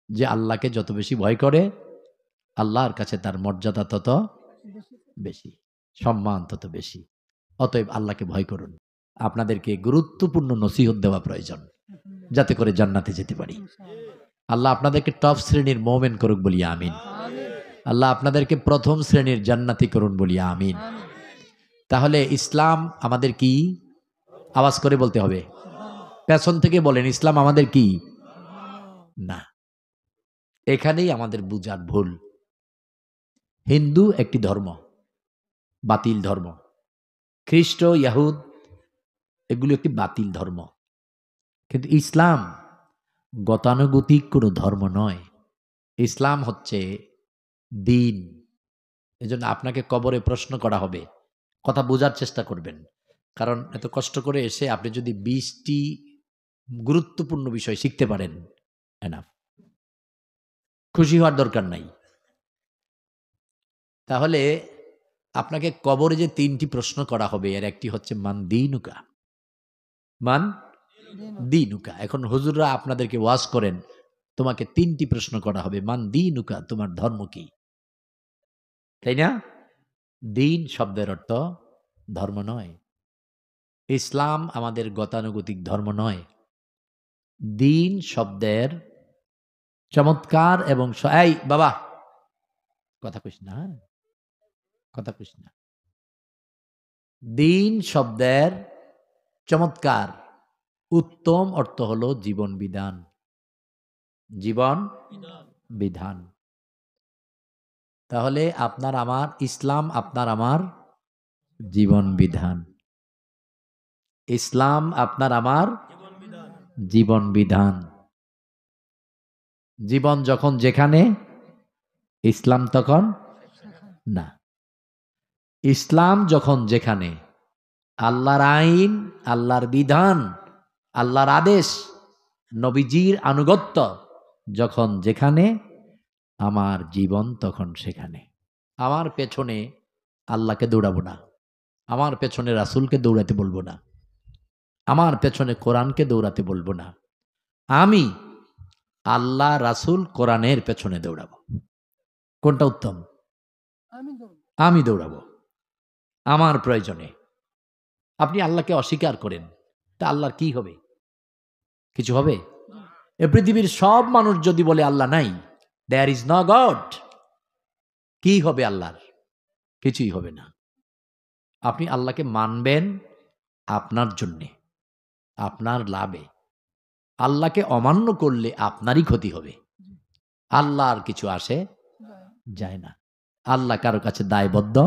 যে আল্লাহকে যত বেশি ভয় করে আল্লাহর কাছে তার মর্যাদা তত বেশি, সম্মান তত বেশি। অতএব আল্লাহকে ভয় করুন। আপনাদেরকে গুরুত্বপূর্ণ নসিহত দেওয়া প্রয়োজন, যাতে করে জান্নাতে যেতে পারি। আল্লাহ আপনাদেরকে টপ শ্রেণীর মোমেন করুক বলি আমিন। আল্লাহ আপনাদেরকে প্রথম শ্রেণীর জান্নাতি করুন বলি আমিন। তাহলে ইসলাম আমাদের কি? আওয়াজ করে বলতে হবে, পেছন থেকে বলেন, ইসলাম আমাদের কি? না, এখানেই আমাদের বুঝার ভুল। হিন্দু একটি ধর্ম, বাতিল ধর্ম। খ্রিস্ট, ইয়াহুদ এগুলো একটি বাতিল ধর্ম। কিন্তু ইসলাম গতানুগতিক কোনো ধর্ম নয়। ইসলাম হচ্ছে দিন। এজন্য আপনাকে কবরে প্রশ্ন করা হবে, কথা বোঝার চেষ্টা করবেন। কারণ এত কষ্ট করে এসে আপনি যদি 20টি গুরুত্বপূর্ণ বিষয় শিখতে পারেন, এনাফ। খুশি হওয়ার দরকার নাই। তাহলে আপনাকে কবরে যে 3টি প্রশ্ন করা হবে, এর একটি হচ্ছে মান দিনুকা, মান দিনুকা। এখন হুজুররা আপনাদেরকে ওয়াজ করেন, তোমাকে 3টি প্রশ্ন করা হবে, মান দিনুকা, তোমার ধর্ম কি? তাই না? দিন শব্দের অর্থ ধর্ম নয়। ইসলাম আমাদের গতানুগতিক ধর্ম নয়। দিন শব্দের চমৎকার এবং এই বাবা কথা কইস না, কথা কইস না। দিন শব্দের চমৎকার উত্তম অর্থ হলো জীবন বিধান, জীবন বিধান। তাহলে আপনার আমার ইসলাম, আপনার আমার জীবন বিধান। ইসলাম আপনার আমার জীবন বিধান। জীবন যখন যেখানে, ইসলাম তখন না। ইসলাম যখন যেখানে, আল্লাহর আইন, আল্লাহর বিধান, আল্লাহর আদেশ, নবীজির আনুগত্য যখন যেখানে, আমার জীবন তখন সেখানে। আমার পেছনে আল্লাহকে দৌড়াবো না, আমার পেছনে রাসূলকে দৌড়াতে বলবো না, আমার পেছনে কোরআনকে দৌড়াতে বলবো না। আমি আল্লাহ, রাসূল, কোরআনের পেছনে দৌড়াবো। কোনটা উত্তম? আমি দৌড়াবো আমার প্রয়োজনে। আপনি আল্লাহকে অস্বীকার করেন, তা আল্লাহর কি হবে? কিছু হবে? এ পৃথিবীর সব মানুষ যদি বলে আল্লাহ নাই, দেয়ার ইজ নো গড, কি হবে আল্লাহর? কিছুই হবে না। আপনি আল্লাহকে মানবেন আপনার জন্যে, আপনার লাভে। আল্লাহকে অমান্য করলে আপনারই ক্ষতি হবে। আল্লাহর কিছু আসে যায় না। আল্লাহ কারো কাছে দায়বদ্ধ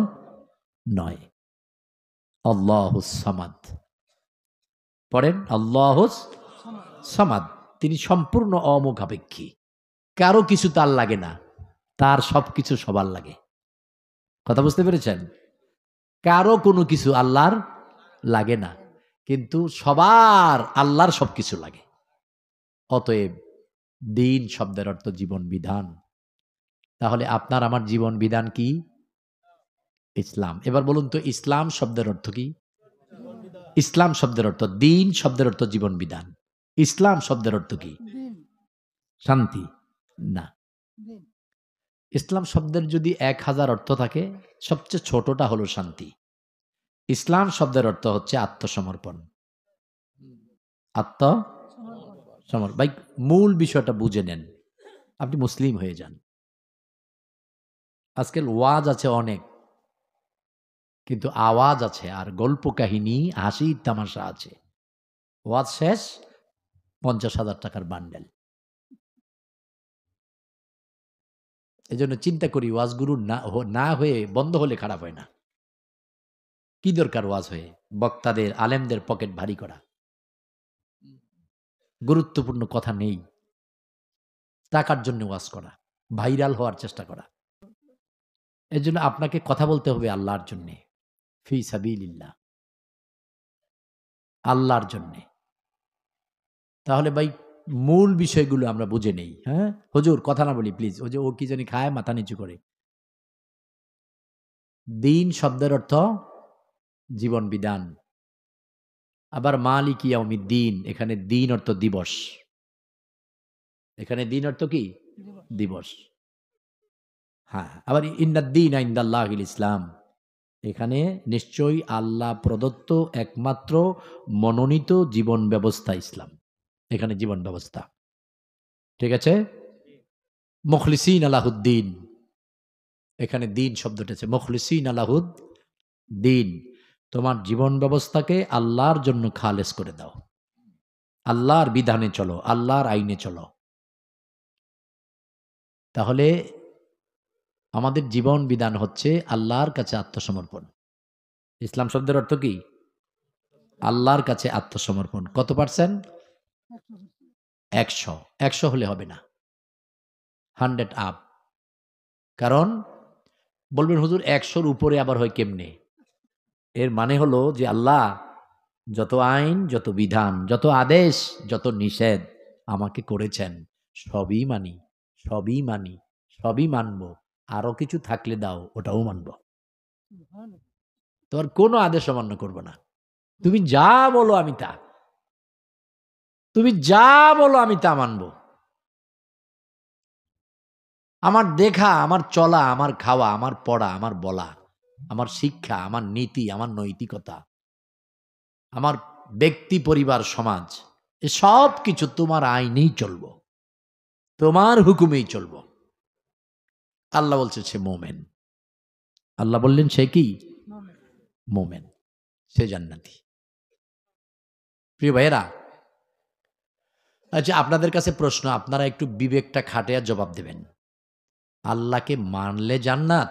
নয়। আল্লাহুস সামাদ। পড়েন, আল্লাহুস সামাদ। তিনি সম্পূর্ণ অমুখাপেক্ষী। কারো কিছু তার লাগে না, তার সবকিছু সবার লাগে। কথা বুঝতে পেরেছেন? কারো কোনো কিছু আল্লাহর লাগে না, কিন্তু সবার আল্লাহর সবকিছু লাগে। অতএব দিন শব্দের অর্থ জীবন বিধান। তাহলে আপনার আমার জীবন বিধান কি? ইসলাম। এবার বলুন তো, ইসলাম শব্দের অর্থ কি? ইসলাম শব্দের অর্থ, দিন শব্দের অর্থ জীবন বিধান। ইসলাম শব্দের অর্থ কি? শান্তি না। ইসলাম শব্দের যদি 1000 অর্থ থাকে, সবচেয়ে ছোটটা হলো শান্তি। ইসলাম শব্দের অর্থ হচ্ছে আত্মসমর্পণ। আত্মসমর্পণ। ভাই, মূল বিষয়টা বুঝে নেন, আপনি মুসলিম হয়ে যান। আজকাল ওয়াজ আছে অনেক, কিন্তু আওয়াজ আছে আর গল্প কাহিনী, হাসি তামাশা আছে। ওয়াজ শেষ, 50,000 টাকার বান্ডেল। এজন্য চিন্তা করি, ওয়াজগুরু না হয়ে বন্ধ হলে খারাপ হয় না। কি দরকার ওয়াজ হয়ে বক্তাদের, আলেমদের পকেট ভারী করা? গুরুত্বপূর্ণ কথা নেই, টাকার জন্য ওয়াজ করা, ভাইরাল হওয়ার চেষ্টা করা। এজন্য আপনাকে কথা বলতে হবে আল্লাহর জন্যে, ফি সাবিলিল্লাহ, আল্লাহর জন্যে। তাহলে ভাই, মূল বিষয়গুলো আমরা বুঝে নেই। হ্যাঁ হুজুর, কথা না বলি প্লিজ। ওই যে ও কি জানি খায়, মাথা নিচু করে। দিন শব্দের অর্থ জীবন বিধান। আবার মালিক ইয়াউমিদ্দিন, এখানে দিন অর্থ দিবস। এখানে দিন অর্থ কি? দিবস। হ্যাঁ, আবার ইন্নাদ্দীনা ইনদাল্লাহিল ইসলাম, এখানে নিশ্চয়ই আল্লাহ প্রদত্ত একমাত্র মনোনীত জীবন ব্যবস্থা ইসলাম। এখানে জীবন ব্যবস্থা, ঠিক আছে। মুখলিসিন আলাহুদ্দিন, এখানে দিন শব্দটা আছে, মুখলিসিন আলাহুদ দিন, তোমার জীবন ব্যবস্থাকে আল্লাহর জন্য খালেস করে দাও, আল্লাহর বিধানে চলো, আল্লাহর আইনে চলো। তাহলে আমাদের জীবন বিধান হচ্ছে আল্লাহর কাছে আত্মসমর্পণ। ইসলাম শব্দের অর্থ কি? আল্লাহর কাছে আত্মসমর্পণ। কত পার্সেন্ট? 100। 100 হলে হবে না, 100 আপ। কারণ বলবেন হুজুর 100-র উপরে আবার হয় কেমনে? এর মানে হলো যে আল্লাহ যত আইন, যত বিধান, যত আদেশ, যত নিষেধ আমাকে করেছেন সবই মানি, সবই মানি, সবই মানব। আরো কিছু থাকলে দাও, ওটাও মানব। তোমার কোনো আদেশ অমান্য করব না। তুমি যা বলো আমি তা, তুমি যা বলো আমি তা মানব। আমার দেখা, আমার চলা, আমার খাওয়া, আমার পড়া, আমার বলা, আমার শিক্ষা, আমার নীতি, আমার নৈতিকতা, আমার ব্যক্তি, পরিবার, সমাজ, এ সব কিছু তোমার আইনেই চলব, তোমার হুকুমেই চলব। আল্লাহ বলছে সে মোমেন। আল্লাহ বললেন সে কি? মোমেন, সে জান্নাতি। প্রিয় ভাইয়েরা, আচ্ছা আপনাদের কাছে প্রশ্ন, আপনারা একটু বিবেকটা খাটিয়ে জবাব দেবেন। আল্লাহকে মানলে জান্নাত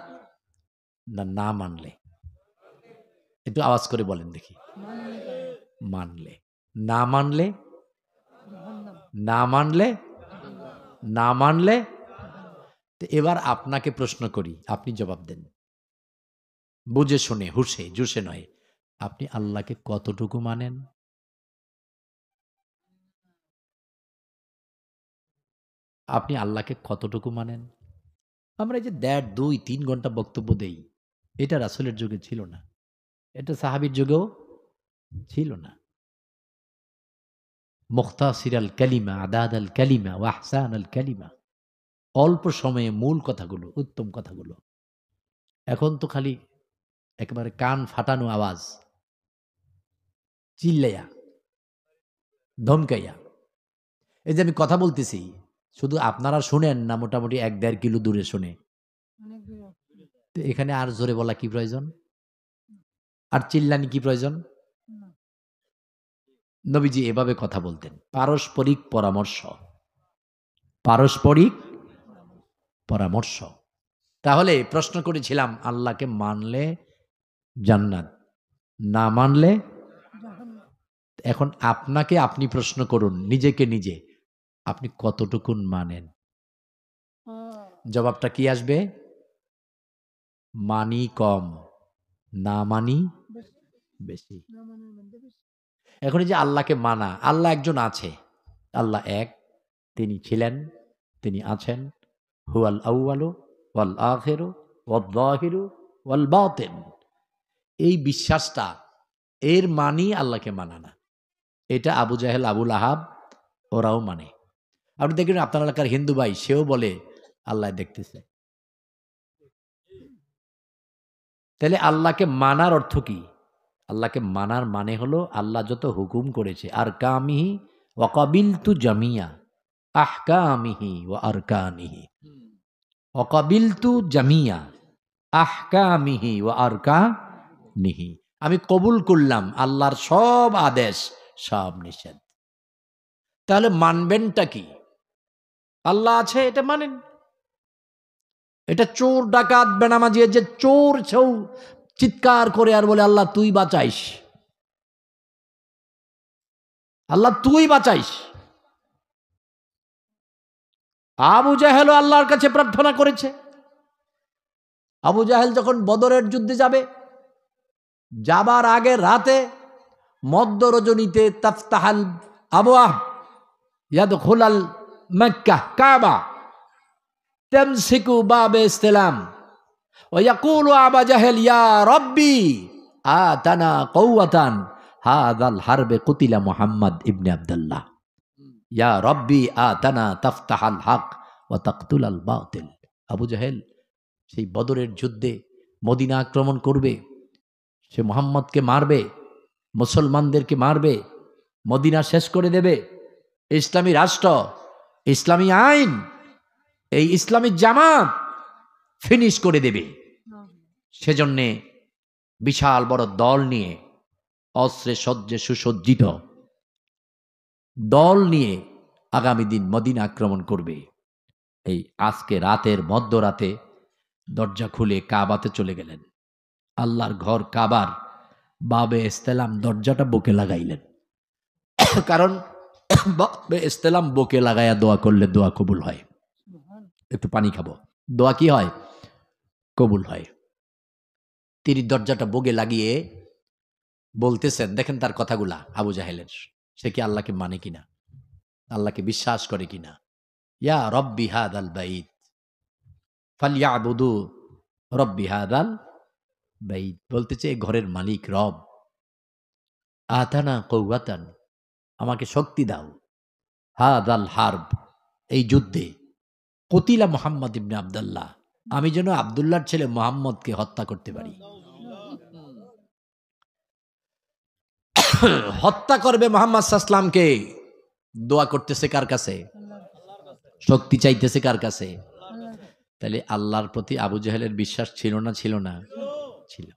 না না মানলে? একটু আওয়াজ করে বলেন দেখি। মানলে। না মানলে? না মানলে? না মানলে? তো এবার আপনাকে প্রশ্ন করি, আপনি জবাব দেন বুঝে শুনে, হুশে জুসে নয়। আপনি আল্লাহকে কতটুকু মানেন? আপনি আল্লাহকে কতটুকু মানেন? আমরা এই যে 1.5, 2, 3 ঘন্টা বক্তব্য দেই, এটা রাসূলের যুগে ছিল না, এটা সাহাবীর যুগেও ছিল না। মুখতাসিরাল কালিমা, আদাদাল কালিমা ওয়া আহসানাল কালিমা, অল্প সময়ে মূল কথাগুলো, উত্তম কথাগুলো। এখন তো খালি একেবারে কান ফাটানো আওয়াজ, চিল্লাইয়া, ধমকাইয়া। এই যে আমি কথা বলতেছি, শুধু আপনারা শুনেন না মোটামুটি 1-1.5 কিলো দূরে শুনে? তো এখানে আর জোরে বলা কি প্রয়োজন? আর চিল্লানি কি প্রয়োজন? নবীজি এভাবে কথা বলতেন, পারস্পরিক পরামর্শ, পারস্পরিক পরামর্শ। তাহলে প্রশ্ন করেছিলাম, আল্লাহকে মানলে জান্নাত, না মানলে? এখন আপনাকে আপনি প্রশ্ন করুন নিজেকে নিজে, আপনি কতটুকুন মানেন? জবাবটা কি আসবে? মানি কম, না মানি বেশি। এখন এই যে আল্লাহকে মানা, আল্লাহ একজন আছে, আল্লাহ এক, তিনি ছিলেন, তিনি আছেন, হুয়াল আউয়ালু ওয়াল আখিরু ওয়াল যাহিরু ওয়াল বাতিন। এই বিশ্বাসটা, এর মানি আল্লাহকে মানা না। এটা আবু জাহেল, আবুল আহাব ওরাও মানে। আপনি দেখবেন আপনার এলাকার হিন্দু ভাই, সেও বলে আল্লাহ দেখতেছে। তাহলে আল্লাহকে মানার অর্থ কি? আল্লাহকে মানার মানে হলো আল্লাহ যত হুকুম করেছে, আর কামিহি ওয়াকাবিলতু জামিয়া আহকামিহি ওয়া আরকানিহি, ওয়াকাবিলতু জামিয়া আহকামিহি ওয়া আরকানিহি, আমি কবুল করলাম আল্লাহর সব আদেশ, সব নিষেধ। তাহলে মানবেনটা কি? আল্লাহ আছে এটা মানেন। এটা চোর ডাকাত বেনামাজি যে চোর ছৌ চিৎকার করে আর বলে আল্লাহ তুই বাঁচাইস, আল্লাহ তুই বাঁচাইস। আবু জাহেল আল্লাহর কাছে প্রার্থনা করেছে। আবু জাহেল যখন বদরের যুদ্ধে যাবে, যাবার আগে রাতে মধ্য রজনীতে তাফতাহাল আবওয়াব ইয়াদখুলাল মক্কা কাবা তামসিকু বাবে ইসলাম ওয়া ইয়াকুলু আবু জাহেল ইয়া রাব্বি আতানা কুওয়াতান হাযাল হারবে কুতিলা মুহাম্মদ ইবনে আব্দুল্লাহ, ইয়া রাব্বি আতানা তাফতাহাল হক ওয়া তাকতুল আল বাতিল। আবু জাহেল সেই বদরের যুদ্ধে মদিনা আক্রমণ করবে, সে মুহাম্মদকে মারবে, মুসলমানদেরকে মারবে, মদিনা শেষ করে দেবে, ইসলামী রাষ্ট্র, ইসলামী আইন, এই ইসলামী জামাত ফিনিশ করে দেবে। সেজন্যে বিশাল বড় দল নিয়ে, অস্ত্রে সজ্জে সুসজ্জিত দল নিয়ে আগামী দিন মদিনা আক্রমণ করবে। এই আজকে রাতের মধ্যরাতে দরজা খুলে কাবাতে চলে গেলেন। আল্লাহর ঘর কাবার বাবে ইস্তেলাম দরজাটা বুকে লাগাইলেন। কারণ বাবে ইস্তেলাম বুকে লাগাইয়া দোয়া করলে দোয়া কবুল হয়। একটু পানি খাবো, দোয়া কি হয়? কবুল হয়। তিনি দরজাটা বুকে লাগিয়ে বলতেছেন, দেখেন তার কথাগুলা আবু জাহেলের, সে কি আল্লাহকে মানে কিনা, আল্লাহকে বিশ্বাস করে কিনা। ইয়া রব্বি হাদাল বাইত ফালইয়াবুদু রব্বি হাদাল বাইত, বলতেছে ঘরের মালিক রব, আতানা কওয়াতান, আমাকে শক্তি দাও, হাদাল হারব, এই যুদ্ধে, কতিলা মুহাম্মদ ইবনে আব্দুল্লাহ, আমি যেন আব্দুল্লাহর ছেলে মুহাম্মদকে হত্যা করতে পারি। হত্যা করবে মুহাম্মদ সাল্লাল্লাহু আলাইহি ওয়াসাল্লামকে। দোয়া করতেছে কার কাছে? শক্তি চাইতেছে কার কাছে? তাহলে আল্লাহর প্রতি আবু জাহেলের বিশ্বাস ছিল না ছিল না? ছিল।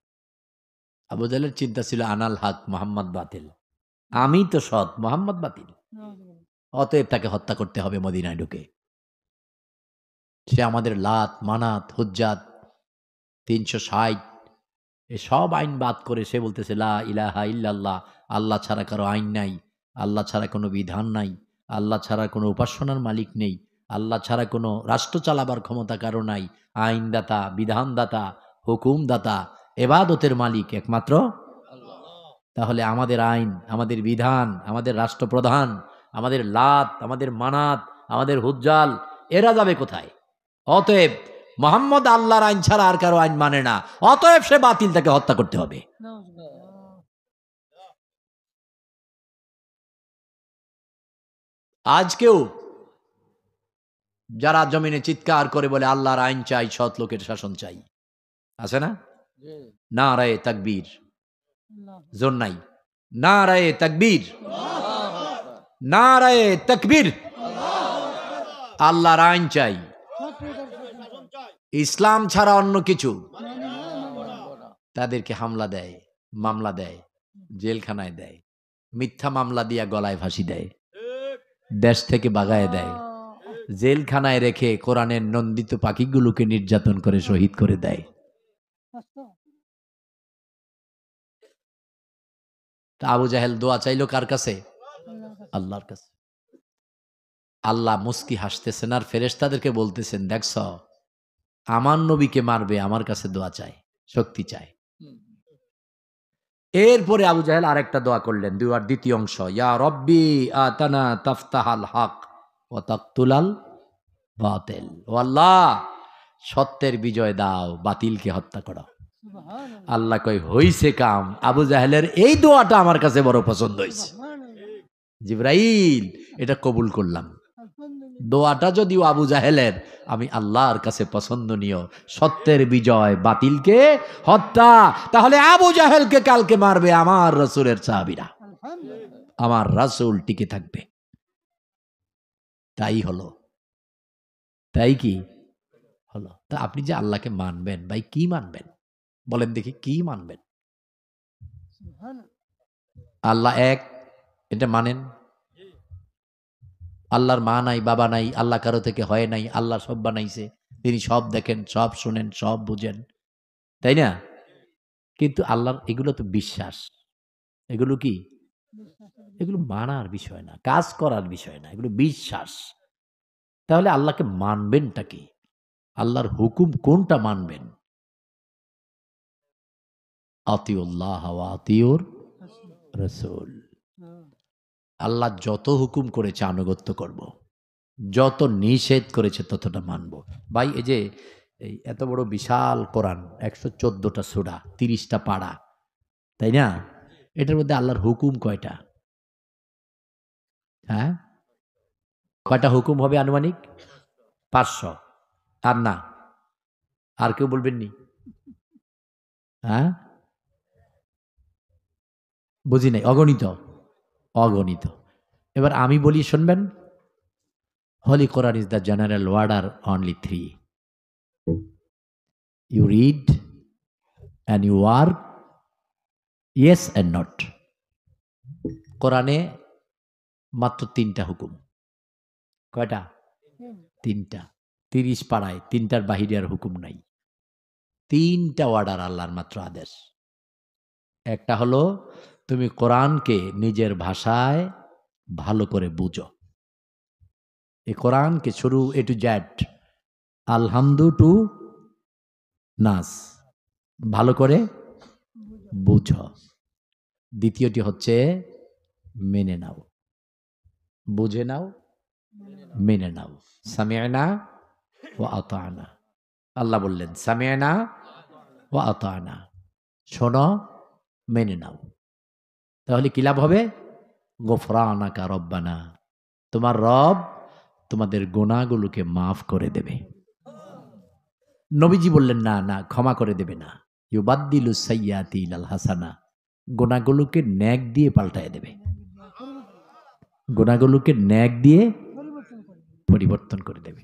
আবু জাহেলের চিন্তা ছিল আনাল হক মুহাম্মদ বাতিল, আমি তো সৎ, মুহাম্মদ বাতিল, অতএব তাকে হত্যা করতে হবে মদিনায় ঢুকে। সে আমাদের লাত মানাত হুজ্জাত 360 সব আইন বাদ করে সে বলতেছে লা ইলাহা ইল্লাল্লাহ, আল্লাহ ছাড়া কারো আইন নাই, আল্লাহ ছাড়া কোনো বিধান নাই, আল্লাহ ছাড়া কোনো উপাসনার মালিক নেই, আল্লাহ ছাড়া কোনো রাষ্ট্র চালাবার ক্ষমতা কারো নাই, আইনদাতা, বিধানদাতা, হুকুমদাতা, এবাদতের মালিক একমাত্র আল্লাহ। তাহলে আমাদের আইন, আমাদের বিধান, আমাদের রাষ্ট্রপ্রধান, আমাদের লাত, আমাদের মানাত, আমাদের হুজ্জাল, এরা যাবে কোথায়? অতএব মোহাম্মদ আল্লাহর আইন ছাড়া আর কারো আইন মানে না, অতএব সে বাতিল, তাকে হত্যা করতে হবে। আজকেও যারা জমিনে চিৎকার করে বলে আল্লাহর আইন চাই, সৎ লোকের শাসন চাই, আছে না? নারায়ে তাকবীর, জোর নাই, নারায়ে তাকবীর, নারায়ে তাকবীর, আল্লাহর আইন চাই, ইসলাম ছাড়া অন্য কিছু। তাদেরকে হামলা দেয়, মামলা দেয়, জেলখানায় দেয়, মিথ্যা মামলা দিয়া গলায় ফাঁসি দেয়, দেশ থেকে বাগায় দেয়, জেলখানায় রেখে কোরআনের নন্দিত পাখিগুলোকে নির্যাতন করে শহীদ করে দেয়। তা আবু জাহেল দোয়া চাইলো কার কাছে? আল্লাহর কাছে। আল্লাহ মুস্কি হাসতেছেন আর ফেরেশতাদেরকে বলতেছেন, দেখছ আমার নবীকে মারবে, আমার কাছে দোয়া চায়, শক্তি চায়। এরপরে আবু জাহেল আরেকটা দোয়া করলেন, দুয়ার দ্বিতীয় অংশ, ইয়া রব্বি আতানা তাফতাহাল হক ওয়া তাকতুলাল বাতিল, ও আল্লাহ সত্যের বিজয় দাও, বাতিলকে হত্যা করো। আল্লাহ কই হইছে কাম, আবু জাহেলের এই দোয়াটা আমার কাছে বড় পছন্দ হয়েছে, জিবরাইল এটা কবুল করলাম। দোয়াটা যদিও আবু জাহেলের, আমি আল্লাহর কাছে পছন্দনীয়, সত্যের বিজয়, বাতিলকে হত্যা। তাহলে আবু জাহেলকে কালকে মারবে আমার রাসূলের সাহাবীরা, আমার রাসূল টিকে থাকবে। তাই হলো, তাই কি হলো? তা আপনি যে আল্লাহকে মানবেন, ভাই কি মানবেন বলেন দেখি, কি মানবেন? আল্লাহ এক, এটা মানেন? আল্লাহর মা নাই, বাবা নাই, আল্লাহ কারো থেকে হয় নাই, আল্লাহ সব বানাইছে, তিনি সব দেখেন, সব শুনেন, সব বুঝেন, তাই না? কিন্তু আল্লাহর এগুলো তো বিশ্বাস, এগুলো কি? এগুলো মানার বিষয় না, কাজ করার বিষয় না, এগুলো বিশ্বাস। তাহলে আল্লাহকে মানবেনটা কি? আল্লাহর হুকুম কোনটা মানবেন? আতিউল্লাহ ওয়া আতিউর রাসূল। আল্লাহ যত হুকুম করেছে আনুগত্য করব, যত নিষেধ করেছে ততটা মানব। ভাই এই যে এই এত বড় বিশাল কোরআন, 114টা সূরা, 30টা পারা, তাই না? এটার মধ্যে আল্লাহর হুকুম কয়টা? হ্যাঁ, কয়টা হুকুম হবে আনুমানিক? 500 আর না, আর কেউ বলবেন নি? হ্যাঁ, বুঝি নাই। অগণিত, অগণিত। এবার আমি বলি, শুনবেন। Holy Quran is the general order, only 3. You read and you work, yes and not. কোরআনে মাত্র 3টা হুকুম। কয়টা? 3টা। 30 পাড়ায় 3টার বাহিরে আর হুকুম নাই। 3টা অর্ডার, আল্লাহর মাত্র আদেশ। একটা হলো তুমি কোরআনকে নিজের ভাষায় ভালো করে বুঝো। এই কোরআনকে শুরু এ টু জেড, আলহামদু টু নাস, ভালো করে বুঝো। দ্বিতীয়টি হচ্ছে মেনে নাও, বুঝে নাও, মেনে নাও। সামি'না ওয়া আতা'না, আল্লাহ বললেন সামি'না ওয়া আতা'না, শোনো, মেনে নাও। তাহলে কি লাভ হবে? গফরানাকা রব্বানা, তোমার রব তোমাদের গুনাহগুলোকে মাফ করে দেবে। নবীজি বললেন না না, ক্ষমা করে দেবে না। ইউবাদদিলু সাইয়্যাতি ইলাল হাসানা, গুনাহগুলোকে নেক দিয়ে পাল্টায় দেবে। গুনাহগুলোকে নেক দিয়ে পরিবর্তন করে দেবে।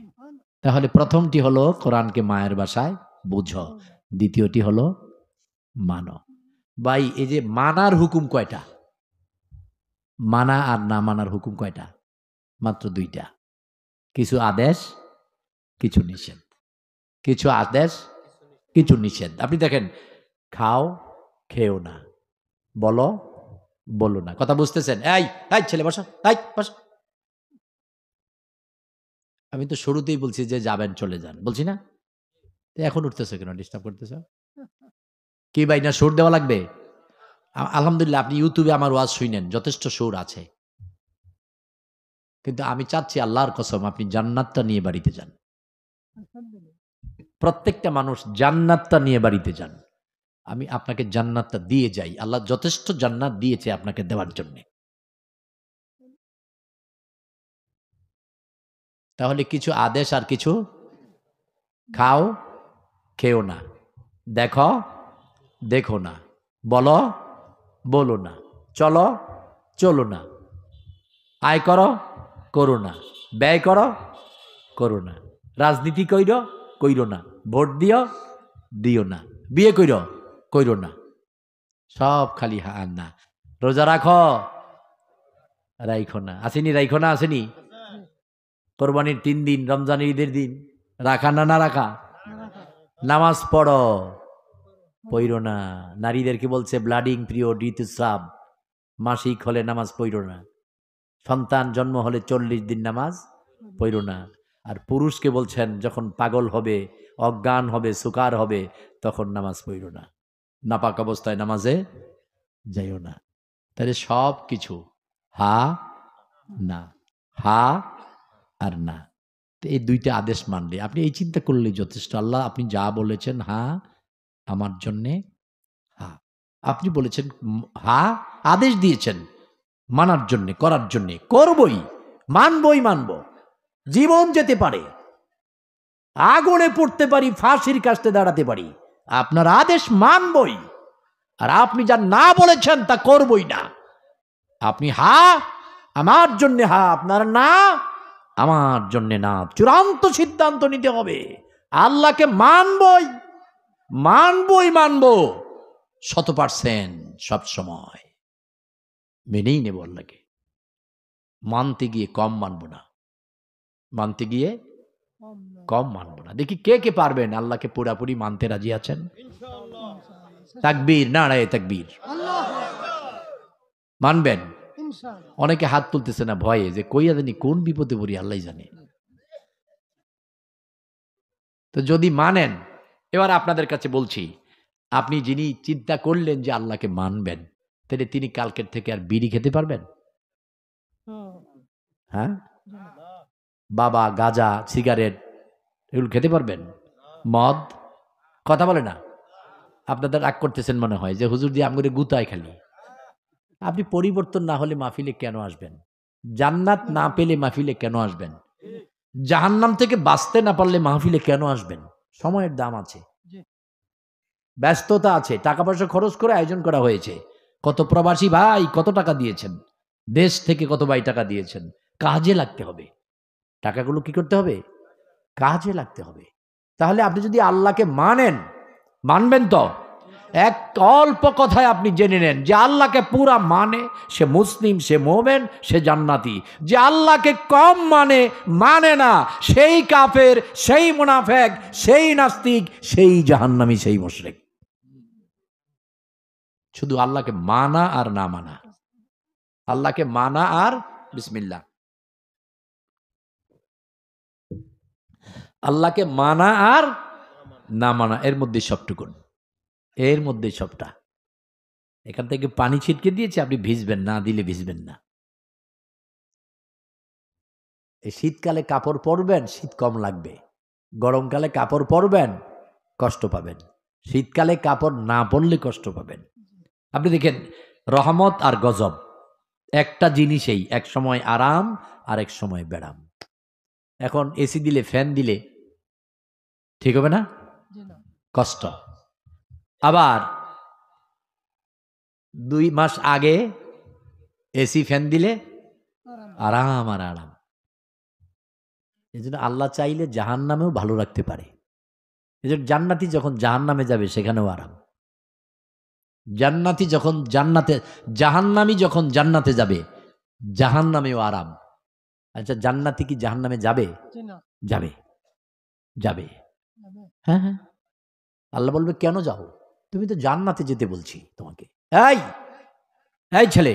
তাহলে প্রথমটি হলো কোরআনকে মায়ের ভাষায় বুঝো, দ্বিতীয়টি হলো মানো। ভাই, এই যে মানার হুকুম কয়টা? মানা আর না মানার হুকুম কয়টা? মাত্র 2টা। কিছু আদেশ, কিছু নিষেধ। কিছু আদেশ, কিছু নিষেধ। আপনি দেখেন, খাও, খেও না, বলো, বলো না। কথা বুঝতেছেন? এই এই ছেলে বসো, এই বসো। আমি তো শুরুতেই বলছি যে যাবেন, চলে যান, বলছি না? তো এখন উঠতেছে কেন, ডিস্টার্ব করতেছ? কি ভাই, না সুর দেওয়া লাগবে? আলহামদুলিল্লাহ, আপনি ইউটিউবে আমার ওয়াজ শুনেন, যথেষ্ট সুর আছে। কিন্তু আমি চাচ্ছি, আল্লাহর কসম, আপনি জান্নাতটা নিয়ে বাড়িতে যান। প্রত্যেকটা মানুষ জান্নাতটা নিয়ে বাড়িতে যান। আমি আপনাকে জান্নাতটা দিয়ে যাই। আল্লাহ যথেষ্ট জান্নাত দিয়েছে আপনাকে দেওয়ার জন্য। তাহলে কিছু আদেশ আর কিছু, খাও, খেও না, দেখো, দেখো না, বলো, বলো না, চলো, চলো না, আয় করো, করো না, ব্যয় করো, করো না, রাজনীতি কইরো, কইরো না, ভোট দিও, দিও না, বিয়ে কইরো, কইরো না, সব খালি হা আর না। রোজা রাখো, রাইখো না, আসেনি, রাইখো না, আসেনি। কোরবানির 3 দিন, রমজানের ঈদের দিন, রাখা না না রাখা? নামাজ পড়ো, পইরো না। নারীদেরকে বলছে ব্লাডিং পিরিয়ড, ঋতুস্রাব, মাসিক হলে নামাজ পইরো না। সন্তান জন্ম হলে 40 দিন নামাজ পইরো না। আর পুরুষকে বলছেন যখন পাগল হবে, অজ্ঞান হবে, সুকার হবে, তখন নামাজ পইরো না। নাপাক অবস্থায় নামাজে যাইও না। তাহলে সব কিছু হা না, হা আর না। তো এই 2টা আদেশ মানলে, আপনি এই চিন্তা করলেই যথেষ্ট। আল্লাহ, আপনি যা বলেছেন হা আমার জন্যে হা। আপনি বলেছেন হা, আদেশ দিয়েছেন মানার জন্যে, করার জন্যে, করবই, মানবই মানব। জীবন যেতে পারে, আগুনে পড়তে পারি, ফাঁসির কাছে দাঁড়াতে পারি, আপনার আদেশ মানবই। আর আপনি যা না বলেছেন তা করবই না। আপনি হা আমার জন্যে হা, আপনার না আমার জন্যে না। চূড়ান্ত সিদ্ধান্ত নিতে হবে। আল্লাহকে মানবই, মানবই মানব 100%, সব সময় মেনেই নেব আল্লাহকে। মানতে গিয়ে কম মানব না, মানতে গিয়ে কম মানব না। দেখি কে কে পারবেন আল্লাহকে পুরাপুরি মানতে রাজি আছেন? তাকবীর, নারায়ে তাকবীর। মানবেন? অনেকে হাত তুলতেছে না ভয়ে, যে কইয়া জানি কোন বিপদে পড়ি, আল্লাহ জানে। তো যদি মানেন, এবার আপনাদের কাছে বলছি, আপনি যিনি চিন্তা করলেন যে আল্লাহকে মানবেন, তাহলে তিনি কালকের থেকে আর বিড়ি খেতে পারবেন? হ্যাঁ, বাবা, গাঁজা, সিগারেট এগুলো খেতে পারবেন? মদ? কথা বলে না। আপনাদের রাগ করতেছেন মনে হয় যে হুজুর দিয়ে আমগরে গুতায় খালি। আপনি পরিবর্তন না হলে মাহফিলে কেন আসবেন? জান্নাত না পেলে মাহফিলে কেন আসবেন? জাহান্নাম থেকে বাঁচতে না পারলে মাহফিলে কেন আসবেন? সময়ের দাম আছে, ব্যস্ততা আছে, টাকা পয়সা খরচ করে আয়োজন করা হয়েছে। কত প্রবাসী ভাই কত টাকা দিয়েছেন, দেশ থেকে কত ভাই টাকা দিয়েছেন। কাজে লাগতে হবে, টাকাগুলো কি করতে হবে? কাজে লাগতে হবে। তাহলে আপনি যদি আল্লাহকে মানবেন তো এক অল্প কথায় আপনি জেনে নেন যে আল্লাহকে পুরা সে মুসলিম, সে মোমেন, সে জান্নাতি। যে আল্লাহকে কম মানে না, সেই কাফের, সেই মুনাফেক, সেই নাস্তিক, সেই জাহান্নামী, সেই মুশরিক। শুধু আল্লাহকে মানা আর না মানা, আল্লাহকে মানা আর বিসমিল্লাহ, আল্লাহকে মানা আর না মানা, এর মধ্যে সবটুকুন, এর মধ্যে সবটা। এখান থেকে পানি ছিটকে দিয়েছে, আপনি ভিজবেন না, দিলে ভিজবেন না। এই শীতকালে কাপড় পরবেন, শীত কম লাগবে। গরমকালে কাপড় পরবেন, কষ্ট পাবেন। শীতকালে কাপড় না পরলে কষ্ট পাবেন। আপনি দেখেন রহমত আর গজব একটা জিনিসেই, এক সময় আরাম আর এক সময় বেড়াম। এখন এসি দিলে, ফ্যান দিলে ঠিক হবে না? কষ্ট। আবার 2 মাস আগে এসি ফ্যান দিলে আরাম আর আরাম। এই জন্য আল্লাহ চাইলে জাহান্নামেও ভালো রাখতে পারে। এই জন্য জান্নাতি যখন জাহান্নামে যাবে সেখানেও আরাম। জান্নাতি যখন জাহান্নামী যখন জান্নাতে যাবে, জাহান্নামেও আরাম। আচ্ছা, জান্নাতি কি জাহান্নামে যাবে? যাবে, যাবে। হ্যাঁ হ্যাঁ, আল্লাহ বলবে কেন যাও? তুমি তো জান্নাতে যেতে বলছি তোমাকে। এই ছেলে,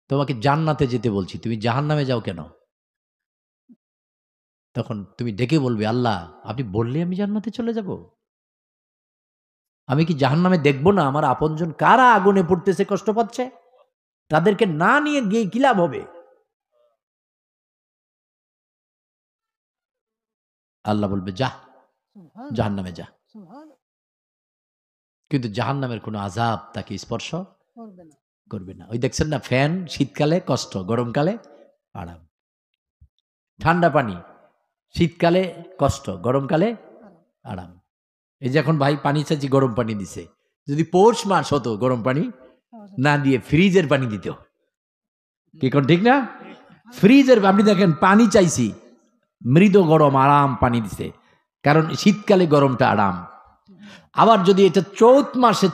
তোমাকে জান্নাতে যেতে বলছি, তুমি জাহান্নামে যাও কেন? তখন তুমি ডেকে বলবে, আল্লাহ আপনি বললে আমি জান্নাতে চলে যাব? আমি কি জাহান্নামে দেখবো না আমার আপনজন কারা আগুনে পড়তেছে, কষ্ট পাচ্ছে? তাদেরকে না নিয়ে গিয়ে কি লাভ হবে? আল্লাহ বলবে যা, জাহান্নামে যা। কিন্তু জাহান্নামের কোনো আযাব তাকে স্পর্শ করবে না। ওই দেখছেন না, ফ্যান শীতকালে কষ্ট, গরমকালে আরাম। ঠান্ডা পানি শীতকালে কষ্ট, গরমকালে আরাম। এই যে এখন ভাই পানি চাইছি, গরম পানি দিছে। যদি পৌষ মাস হতো গরম পানি না দিয়ে ফ্রিজের পানি দিত, কি কোন ঠিক না? ফ্রিজের, আপনি দেখেন পানি চাইছি, মৃদু গরম আরাম পানি দিছে, কারণ শীতকালে গরমটা আরাম। আবার যদি এটা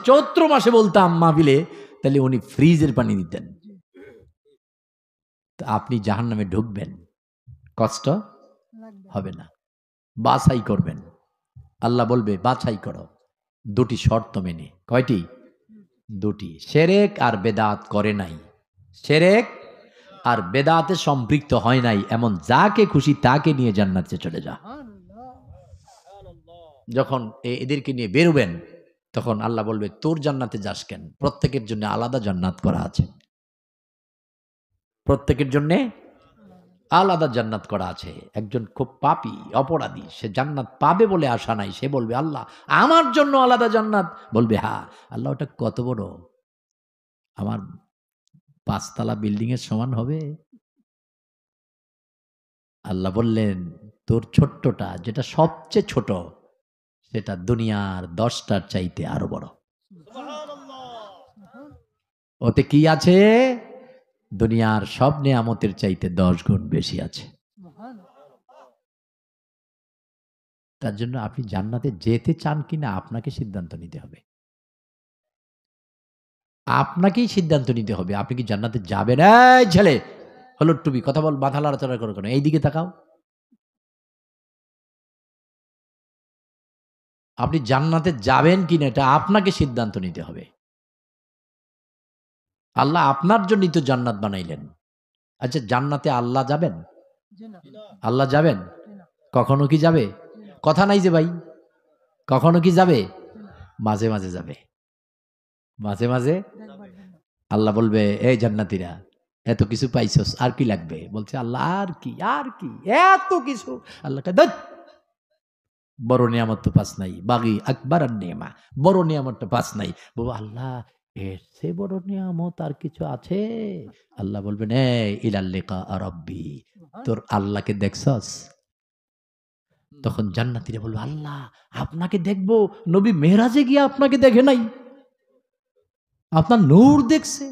চৈত্র মাসে বলতাম মাহফিলে, তাহলে উনি ফ্রিজের পানি দিতেন। তো আপনি জাহান্নামে ঢুকবেন, কষ্ট হবে না, বাছাই করবেন। আল্লাহ বলবে বাছাই করো 2টি শর্ত মেনে। কয়টি? 2টি। শিরক আর বেদাত করে নাই, শিরক আর বেদাতে সম্পৃক্ত হয় নাই, এমন যাকে খুশি তাকে নিয়ে জান্নাতে চলে যা। যখন এদেরকে নিয়ে বেরোবেন, তখন আল্লাহ বলবে তোর জান্নাতে যাস কেন? প্রত্যেকের জন্য আলাদা জান্নাত করা আছে, প্রত্যেকের জন্য আলাদা জান্নাত করা আছে। একজন খুব পাপী অপরাধী, সে জান্নাত পাবে বলে আশা নাই, সে বলবে আল্লাহ আমার জন্য আলাদা জান্নাত। বলবে হ্যাঁ আল্লাহ, ওটা কত বড়? আমার 5 তলা বিল্ডিং এর সমান হবে। আল্লাহ বললেন তোর ছোট্টটা, যেটা সবচেয়ে ছোট, সেটা দুনিয়ার 10টার চাইতে আরো বড়। ওতে কি আছে? দুনিয়ার সব নিয়ামতের চাইতে 10 গুণ বেশি আছে। তার জন্য আপনি জান্নাতে যেতে চান কিনা আপনাকে সিদ্ধান্ত নিতে হবে। আপনাকেই সিদ্ধান্ত নিতে হবে আপনি কি জান্নাতে যাবেন। এই ছেলে, হলো টুপি, কথা বল, মাথা লড়াচড়া করো কেন? এইদিকে তাকাও। আপনি জান্নাতে যাবেন কিনা এটা আপনাকে সিদ্ধান্ত নিতে হবে। আল্লাহ আপনার জন্যই তো জান্নাত বানাইলেন। আচ্ছা, জান্নাতে আল্লাহ যাবেন? আল্লাহ যাবেন? কখনো কি যাবে? কথা নাই যে ভাই, কখনো কি যাবে? মাঝে মাঝে যাবে, মাঝে মাঝে। আল্লাহ বলবে এই জান্নাতীরা এত কিছু পাইছস, আর কি লাগবে? বলছে আল্লাহ আর কি, আর কি এত কিছু। আল্লাহ বড় নিয়ামত তো পাস নাই, বাগি আকবার আর নেমা, বড় নিয়ামতটা পাস নাই। বাবা আল্লাহ এর চেয়ে বড় নিয়ামত আর কিছু আছে? আল্লাহ বলবেন, এই ইলাল লিকা রাব্বি, তোর আল্লাহকে দেখছস? তখন জান্নাতীরা বলবে, আল্লাহ আপনাকে দেখবো, নবী মেরাজে গিয়ে আপনাকে দেখে নাই, আপনার নূর দেখছে।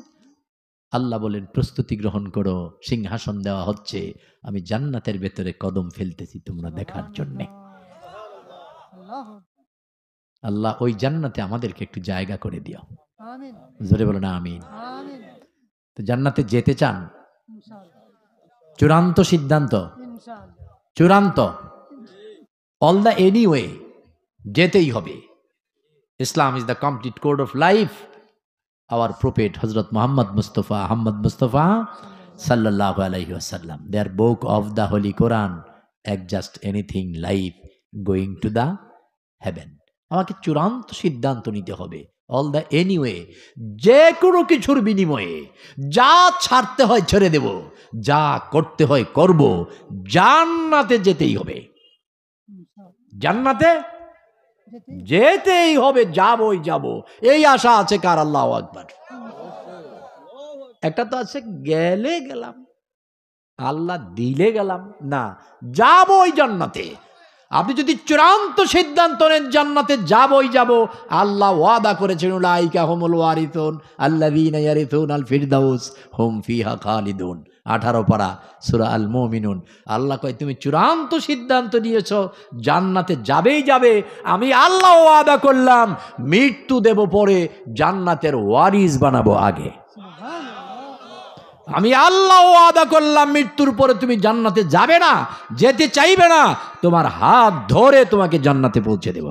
আল্লাহ বলেন, প্রস্তুতি গ্রহণ করো, সিংহাসন দেওয়া হচ্ছে, আমি জান্নাতের ভেতরে কদম ফেলতেছি তোমরা দেখার জন্যে। আল্লাহ ওই জান্নাতে আমাদেরকে একটু জায়গা করে দিও, জোরে বলো না আমিন। তো জান্নাতে যেতে চান? চূড়ান্ত সিদ্ধান্ত, চূড়ান্ত, অল দ্য এনিওয়ে, যেতেই হবে। Islam is the complete code of life. Our prophet Hazrat Mohammad Mustafa Ahmad Mustafa সাল্লাল্লাহু আলাইহি ওয়াসাল্লাম, there book of the holy Quran, adjust anything life going to the heaven. আমাকে চূড়ান্ত সিদ্ধান্ত নিতে হবে, অল দ্য এনিওয়ে, যে কোনো কিছুর বিনিময়ে, যা ছাড়তে হয় ছেড়ে দেব, যা করতে হয় করব, জান্নাতে যেতেই হবে, জান্নাতে যেতেই হবে, যাবই যাব, এই আশা আছে কার? আল্লাহু আকবার। একটা তো আছে গেলে গেলাম, আল্লাহ দিলে গেলাম, না, যাবই জান্নাতে। আপনি যদি চূড়ান্ত সিদ্ধান্ত নেন জান্নাতে যাবই যাব, আল্লাহ ওয়াদা করেছেন, উলাইকা হুমুল ওয়ারিসুন আল্লাযীনা ইয়ারিসুনাল ফিরদাউস হুম ফিহা খালিদুন, 18 পারা সূরা আল মুমিনুন। আল্লাহ কয়, তুমি চূড়ান্ত সিদ্ধান্ত নিয়েছো জান্নাতে যাবেই যাবে, আমি আল্লাহ ওয়াদা করলাম মৃত্যু দেব পরে, জান্নাতের ওয়ারিস বানাবো আগে। আমি আল্লাহ ওয়াদা করলাম মৃত্যুর পরে তুমি জান্নাতে যাবে না, যেতে চাইবে না, তোমার হাত ধরে তোমাকে জান্নাতে পৌঁছে দেব।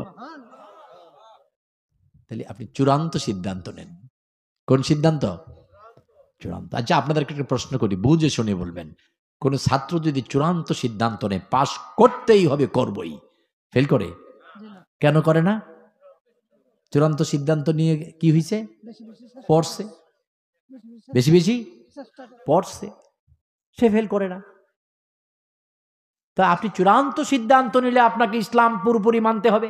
তাহলে আপনি চূড়ান্ত সিদ্ধান্ত নেন। কোন সিদ্ধান্ত? চূড়ান্ত। আচ্ছা, আপনাদেরকে একটা প্রশ্ন করি, বুঝে শুনে বলবেন। কোন ছাত্র যদি চূড়ান্ত সিদ্ধান্ত নেয় পাশ করতেই হবে, করবই, ফেল করে? কেন করে না? চূড়ান্ত সিদ্ধান্ত নিয়ে কি হয়েছে? পড়ছে, বেশি বেশি পড়ছে, সে ফেল করে না। তা আপনি চূড়ান্ত সিদ্ধান্ত নিলে আপনাকে ইসলাম পুরোপুরি মানতে হবে,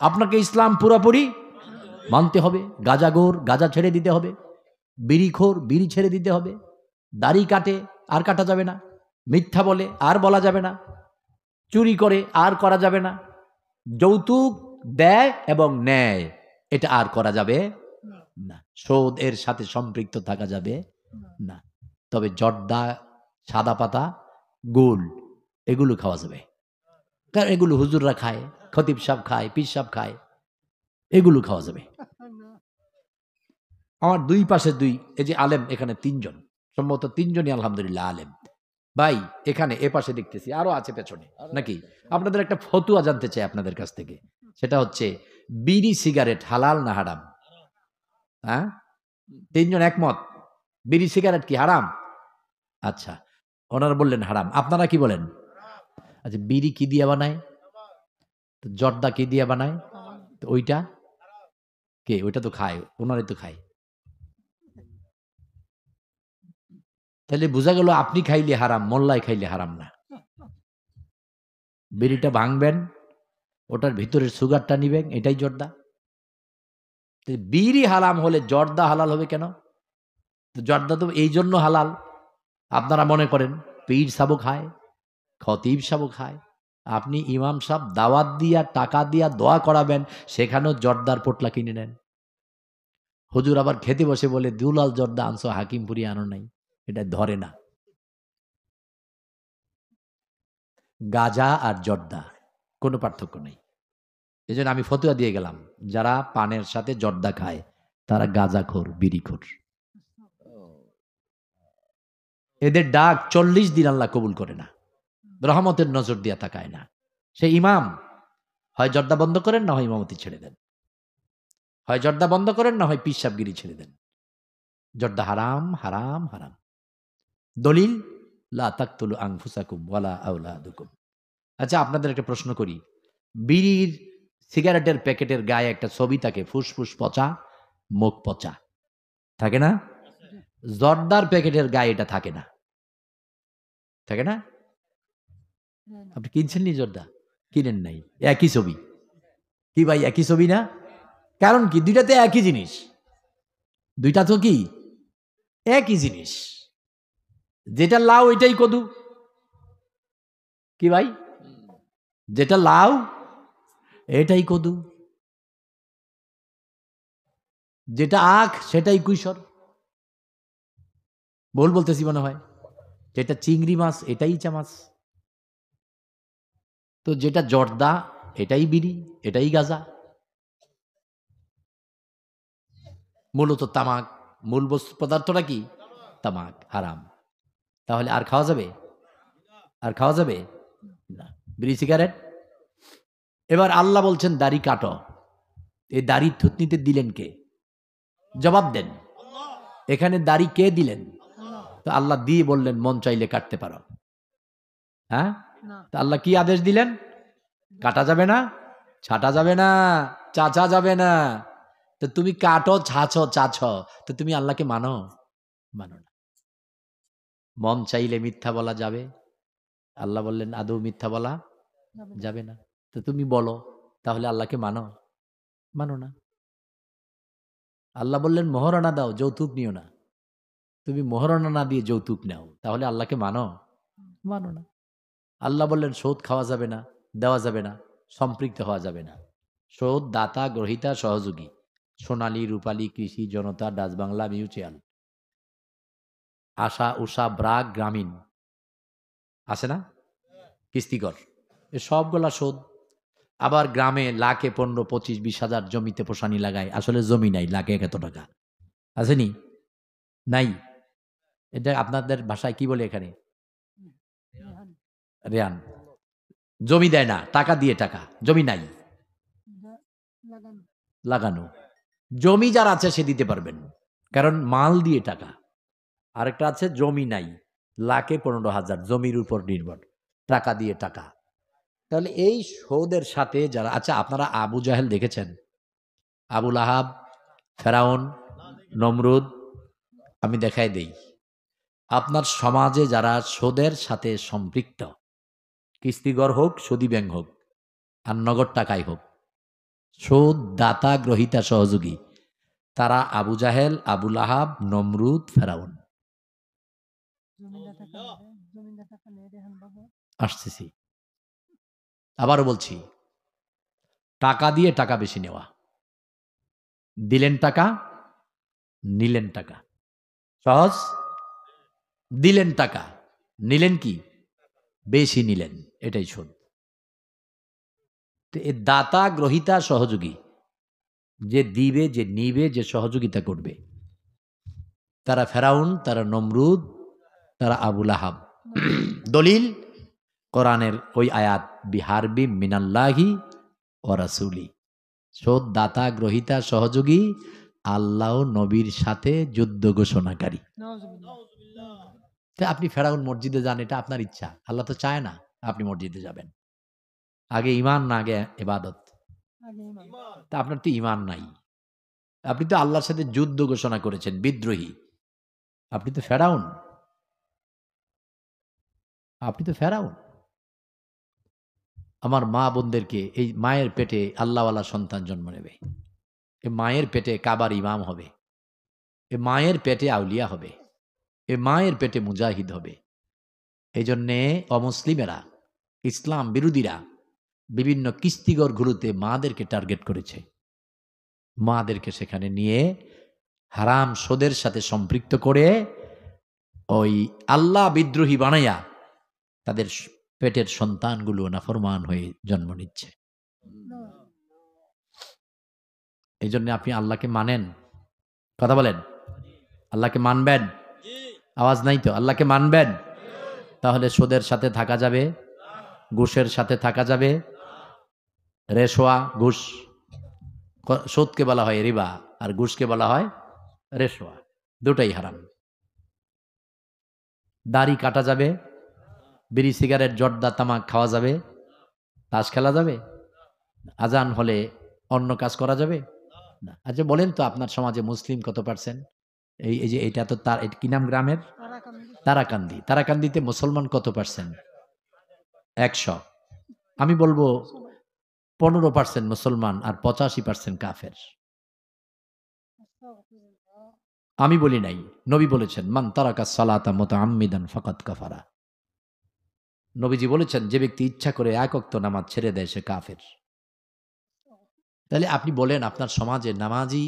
আপনাকে ইসলাম পুরোপুরি মানতে হবে। গাঁজাখোর গাঁজা ছেড়ে দিতে হবে, বিড়িখোর বিড়ি ছেড়ে দিতে হবে, দাড়ি কাটে আর কাটা যাবে না, মিথ্যা বলে আর বলা যাবে না, চুরি করে আর করা যাবে না, যৌতুক দেয় এবং নেয় এটা আর করা যাবে না, সুদ এর সাথে সম্পৃক্ত থাকা যাবে না। তবে জর্দা, সাদা পাতা, গোল এগুলো খাওয়া যাবে, কারণ এগুলো হুজুররা খায়, খতিব সাহেব খায়, পীর সাহেব খায়, এগুলো খাওয়া যাবে। আমার দুই পাশে দুই, এই যে আলেম, এখানে 3 জন, সম্ভবত 3 জনই আলহামদুলিল্লাহ আলেম ভাই। এখানে এ পাশে দেখতেছি আরো আছে পেছনে, নাকি? আপনাদের একটা ফতুয়া জানতে চাই আপনাদের কাছ থেকে, সেটা হচ্ছে বিড়ি সিগারেট হালাল না হারাম? হ্যাঁ, 3 জন একমত, বিড়ি সিগারেট কি হারাম? আচ্ছা, ওনারা বললেন হারাম, আপনারা কি বলেন? আচ্ছা, বিড়ি কি দিয়ে বানায়? তো জর্দা কি দিয়ে বানায়? তো ওইটা কে? ওইটা তো খায়, ওনারাই তো খায়। তাহলে বোঝা গেল আপনি খাইলে হারাম, মোল্লায় খাইলে হারাম না। বিড়িটা ভাঙবেন, ওটার ভিতরের সুগারটা নিবেন, এটাই জর্দা। বিড়ি হারাম হলে জর্দা হালাল হবে কেন? তো জর্দা তো এই জন্য হালাল, আপনারা মনে করেন পীর সাবু খায়, খতিব সাবু খায়, আপনি ইমাম সাহেব দাওয়াত দিয়া টাকা দিয়া দোয়া করাবেন, সেখানেও জর্দার পোটলা কিনে নেন। হুজুর আবার খেতে বসে বলে, দুলাল জর্দা আনছো, হাকিমপুরি আনো নাই, এটা ধরে না। গাজা আর জর্দা কোনো পার্থক্য নেই। এই জন্য আমি ফতুয়া দিয়ে গেলাম, যারা পানের সাথে জর্দা খায় তারা গাঁজাখোর, বিড়িখোর। এদের ডাক 40 দিন আল্লাহ কবুল করে না, রহমতের নজর দিয়া তাকায় না। সে ইমাম, হয় জর্দা বন্ধ করেন, না হয় ইমামতি ছেড়ে দেন, হয় জর্দা বন্ধ করেন, না হয় পিসাবগিরি ছেড়ে দেন। জর্দা হারাম, হারাম, হারাম। দলিল, লা তাকতুলু আনফুসাকুম ওয়ালা আওলাদুকুম। আচ্ছা, আপনাদের একটা প্রশ্ন করি, বিড়ির সিগারেটের প্যাকেটের গায়ে একটা ছবি থাকে, ফুসফুস পচা, মুখ পচা, থাকে না? জর্দার প্যাকেটের গায়ে এটা থাকে না, থাকে না? আপনি কিনছেন নি জর্দা? কিনেন নাই, একই ছবি। কি ভাই, একই ছবি না? কারণ কি? দুইটাতে একই জিনিস, দুইটা তো কি একই জিনিস। যেটা লাউ এটাই কদু, কি ভাই? যেটা লাউ এটাই কদু, যেটা আখ সেটাই কুইশর। ভুল বলতেছি মনে হয়। যেটা চিংড়ি মাছ এটাই ইচা মাছ, তো যেটা জর্দা এটাই বিড়ি, এটাই গাঁজা। মূলত তামাক, মূল বস্তু পদার্থটা কি? তামাক, হারাম। তাহলে আর খাওয়া যাবে? আর খাওয়া যাবে না। বিড়ি সিগারেট। এবার আল্লাহ বলছেন দাড়ি কাটো, এই দাড়ি থুতনিতে দিলেন কে? জবাব দেন। এখানে দাড়ি কে দিলেন? তো আল্লাহ দিয়ে বললেন মন চাইলে কাটতে পারো। হ্যাঁ, তো আল্লাহ কি আদেশ দিলেন? কাটা যাবে না, ছাটা যাবে না, চাচা যাবে না। তো তুমি কাটো, ছাছো, চাছ, তো তুমি আল্লাহকে মানো? মানো না। মন চাইলে মিথ্যা বলা যাবে? আল্লাহ বললেন আদৌ মিথ্যা বলা যাবে না। তো তুমি বলো, তাহলে আল্লাহকে মানো? মানো না। আল্লাহ বললেন মোহরানা দাও, যৌতুক নিও না। তুমি মোহরানা না দিয়ে যৌতুক নাও, তাহলে আল্লাহকে মানো? মানো না। আল্লাহ বললেন সুদ খাওয়া যাবে না, দেওয়া যাবে না, সম্পৃক্ত হওয়া যাবে না। সুদ দাতা, গ্রহিতা, সহযোগী। সোনালী, রূপালী, কৃষি, জনতা, ডাচ বাংলা, মিউচুয়াল, আশা, উষা, ব্রাক, গ্রামীণ আছে না, কিস্তিকর, এ সবগুলা সুদ। আবার গ্রামে লাখে 15, 25, 20 হাজার জমিতে পোষানি লাগায়, আসলে জমি নাই, লাখে এত টাকা আসেনি, নাই। এটা আপনাদের ভাষায় কি বলে এখানে? রেয়ান। জমি দেয় না, টাকা দিয়ে টাকা, জমি নাই, লাগানো। জমি যার আছে সে দিতে পারবেন, কারণ মাল দিয়ে টাকা। আরেকটা আছে জমি নাই, লাখে 15,000, জমির উপর নির্ভর, টাকা দিয়ে টাকা। তাহলে এই সৌদের সাথে যারা, আচ্ছা আপনারা আবু জাহেল দেখেছেন? আবুল আহাব, ফেরাউন, নমরুদ। আমি দেখাই দেই, আপনার সমাজে যারা সুদের সাথে সম্পৃক্ত, কিস্তিগর হোক, সুদী ব্যাংক হোক, আর নগদ টাকাই হোক, সুদ দাতা, গ্রহিতা, সহযোগী, তারা আবু জাহেল, আবুল আহাব, নমরুদ, ফেরাউন। আসতেছি, আবারও বলছি, টাকা দিয়ে টাকা বেশি নেওয়া, দিলেন টাকা, নিলেন টাকা, সহজ। দিলেন টাকা, নিলেন কি? বেশি নিলেন, এটাই সুদ। তো এ দাতা, গ্রহিতা, সহযোগী, যে দিবে, যে নিবে, যে সহযোগিতা করবে, তারা ফেরাউন, তারা নমরুদ, তারা আবুল আহাব। দলিল কোরআনের ওই আয়াত, বিহারবি মিনাল্লাহি ও রাসূলি। সুদ দাতা, গ্রহিতা, সহযোগী, আল্লাহ নবীর সাথে যুদ্ধ ঘোষণাকারী। আপনি ফেরাউন মসজিদে যান, এটা আপনার ইচ্ছা, আল্লাহ তো চায় না আপনি মসজিদে যাবেন। আগে ইমান না আগে ইবাদত? তা আপনার তো ইমান নাই, আপনি তো আল্লাহর সাথে যুদ্ধ ঘোষণা করেছেন, বিদ্রোহী। আপনি তো ফেরাউন, আপনি তো ফেরাউন। আমার মা বোনদেরকে, এই মায়ের পেটে আল্লাহওয়ালা সন্তান জন্ম নেবে, এ মায়ের পেটে কাবার ইমাম হবে, এ মায়ের পেটে আউলিয়া হবে, এ মায়ের পেটে মুজাহিদ হবে। এই জন্যে অমুসলিমেরা, ইসলাম বিরোধীরা বিভিন্ন কিস্তিগরগুলোতে মাদেরকে টার্গেট করেছে। মাদেরকে সেখানে নিয়ে হারাম সুদের সাথে সম্পৃক্ত করে ওই আল্লাহ বিদ্রোহী বানাইয়া তাদের পেটের সন্তানগুলো নাফরমান হয়ে জন্ম নিচ্ছে। এই জন্য আপনি আল্লাহকে মানেন? কথা বলেন, আল্লাহকে মানবেন? আওয়াজ নাই তো, আল্লাহকে মানবেন? তাহলে সুদের সাথে থাকা যাবে, ঘুষের সাথে থাকা যাবে। রেশোয়া, ঘুষ, সুদকে বলা হয় রিবা, আর ঘুষকে বলা হয় রেশোয়া, দুটাই হারাম। দাড়ি কাটা যাবে, বিড়ি, সিগারেট, জর্দা, তামাক খাওয়া যাবে, তাস খেলা যাবে, আজান হলে অন্য কাজ করা যাবে না। আচ্ছা বলেন তো, আপনার সমাজে মুসলিম কত পার্সেন্ট? এই যে এটা তো তার, কি নাম গ্রামের? তারাকান্দি। তারাকান্দিতে মুসলমান কত পার্সেন্ট? 100। আমি বলবো 15% মুসলমান আর 85% কাফের। আমি বলি নাই, নবী বলেছেন, মান তারাকা সালাতা মুতাআম্মিদান ফাকাদ কাফারা। নবীজি বলেছেন, যে ব্যক্তি ইচ্ছা করে এক ওয়াক্ত নামাজ ছেড়ে দেয় সে কাফের। তাহলে আপনি বলেন আপনার সমাজে নামাজি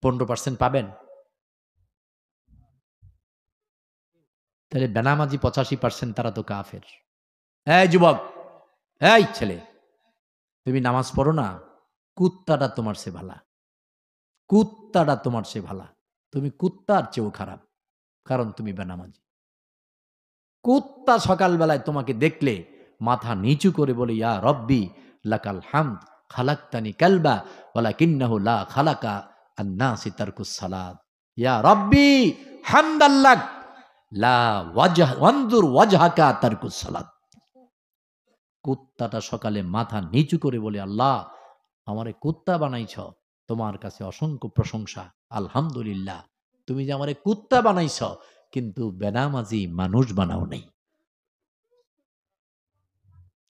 15% পাবেন? তাহলে বেনামাজি 85% তারা তো কাফের। এই যুবক, এই ছেলে, তুমি নামাজ পড়ো না, কুত্তাটা তোমার চেয়ে ভালা, কুত্তাটা তোমার চেয়ে ভালা। তুমি কুত্তার চেয়েও খারাপ, কারণ তুমি বেনামাজি। কুত্তা সকালবেলায় তোমাকে দেখলে মাথা নিচু করে বলে, ইয়া রব্বি লাকাল হামদ খালাক্তানি কালবা ওয়ালাকিন্নাহু লা খালাকা আন-নাসি তারকুস সালাত। ইয়া রব্বি হামদাল্লাক লা ওয়াজহ ওয়ানজুর ওয়াজহাকা তারকুস সালাত। কুত্তাটা সকালে মাথা নিচু করে বলে, আল্লাহ আমারে কুত্তা বানাইছ, তোমার কাছে অসংখ্য প্রশংসা, আলহামদুলিল্লাহ। তুমি যে আমারে কুত্তা বানাইছ, কিন্তু বেনামাজি মানুষ বানাও নাই।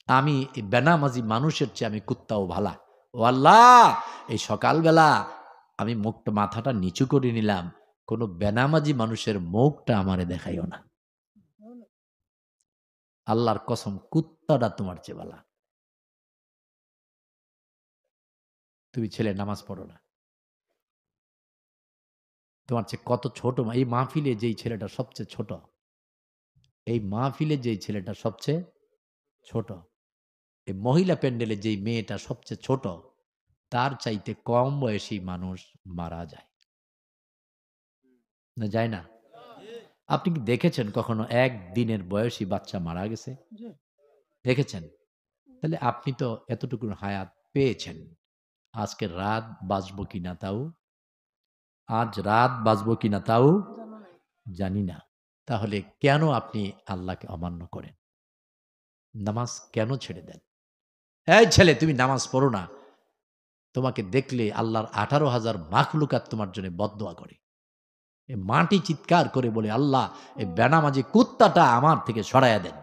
আমি এই বেনামাজি মানুষের চেয়ে আমি কুত্তাও ভালা। ও আল্লাহ, এই সকালবেলা আমি মুখটা মাথাটা নিচু করে নিলাম, কোনো বেনামাজি মানুষের মুখটা আমারে দেখাইও না। আল্লাহর কসম, কুত্তাটা তোমার চেয়ে ভালা। তুমি ছেলে নামাজ পড়ো না, তোমার চেয়ে কত ছোট। এই মাহফিলে যেই ছেলেটা সবচেয়ে ছোট, এই মাহফিলে যেই ছেলেটা সবচেয়ে ছোট, এই মহিলা প্যান্ডেলে যেই মেয়েটা সবচেয়ে ছোট, তার চাইতে কম বয়সী মানুষ মারা যায় না, যায় না? আপনি কি দেখেছেন কখনো একদিনের বয়সী বাচ্চা মারা গেছে? দেখেছেন? তাহলে আপনি তো এতটুকু হায়াত পেয়েছেন। আজকে রাত বাঁচবো কিনা তাও, আজ রাত বাঁচবো কিনা তাও জানি না। তাহলে কেন আপনি আল্লাহকে অমান্য করেন? নামাজ কেন ছেড়ে দেন? এই ছেলে, তুমি নামাজ পড়ো না, তোমাকে দেখলে আল্লাহর 18,000 মাখলুকাত তোমার জন্য বদদোয়া করে। এ মাটি চিৎকার করে বলে, আল্লাহ এই বেনামাজি কুত্তাটা আমার থেকে সরাইয়া দেন।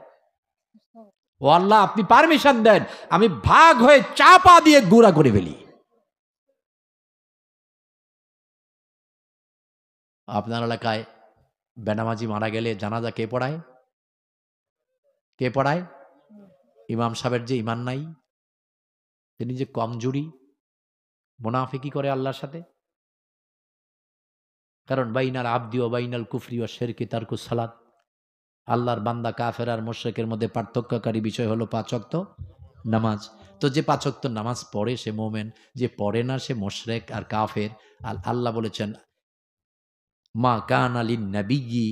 ও আল্লাহ, আপনি পারমিশন দেন, আমি ভাগ হয়ে চাপা দিয়ে গুঁড়া করে ফেলি। আপনার এলাকায় বেনামাজি মারা গেলে জানাজা কে পড়ায়? কে পড়ায়? ইমাম সাহেবের যে ইমান নাই, তিনি যে কমজোরি, মুনাফিকি করে আল্লাহর সাথে। কারণ বাইনাল আবদি ও বাইনাল কুফরি ও শিরকি তারকুস সালাত। আল্লাহর বান্দা কাফের আর মুশরিকের মধ্যে পার্থক্যকারী বিষয় হলো 5 ওয়াক্ত নামাজ। তো যে 5 ওয়াক্ত নামাজ পড়ে সে মুমিন, যে পড়ে না সে মুশরিক আর কাফের। আর আল্লাহ বলেছেন, মা কানা লিন নাবিয়্যি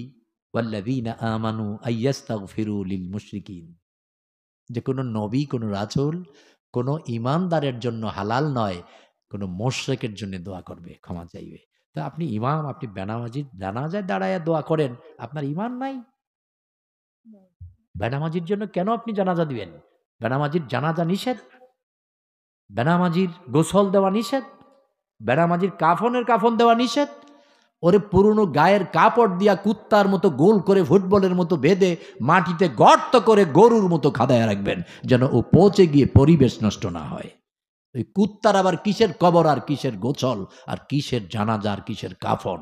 ওয়াল্লাযীনা আমানু আইয়াস্তাগফিরু লিল মুশরিকিন। যে কোনো নবী, কোনো রাসূল, কোনো ঈমানদারের জন্য হালাল নয় কোনো মুশরিকের জন্য দোয়া করবে, ক্ষমা চাইবে। তা আপনি ইমাম, আপনি বেনামাজির জানাজায় দাঁড়ায়া দোয়া করেন, আপনার ঈমান নাই? বেনামাজির জন্য কেন আপনি জানাজা দিবেন? বেনামাজির জানাজা নিষেধ, বেনামাজির গোসল দেওয়া নিষেধ, বেনামাজির কাফন দেওয়া নিষেধ। ওরে পুরনো গায়ের কাপড় দিয়া কুত্তার মতো গোল করে ফুটবলের মতো বেঁধে মাটিতে গর্ত করে গরুর মতো খাদায় রাখবেন, যেন ও পচে গিয়ে পরিবেশ নষ্ট না হয়। ওই কুত্তার আবার কিসের কবর আর কিসের গোসল আর কিসের জানাজা আর কিসের কাফন?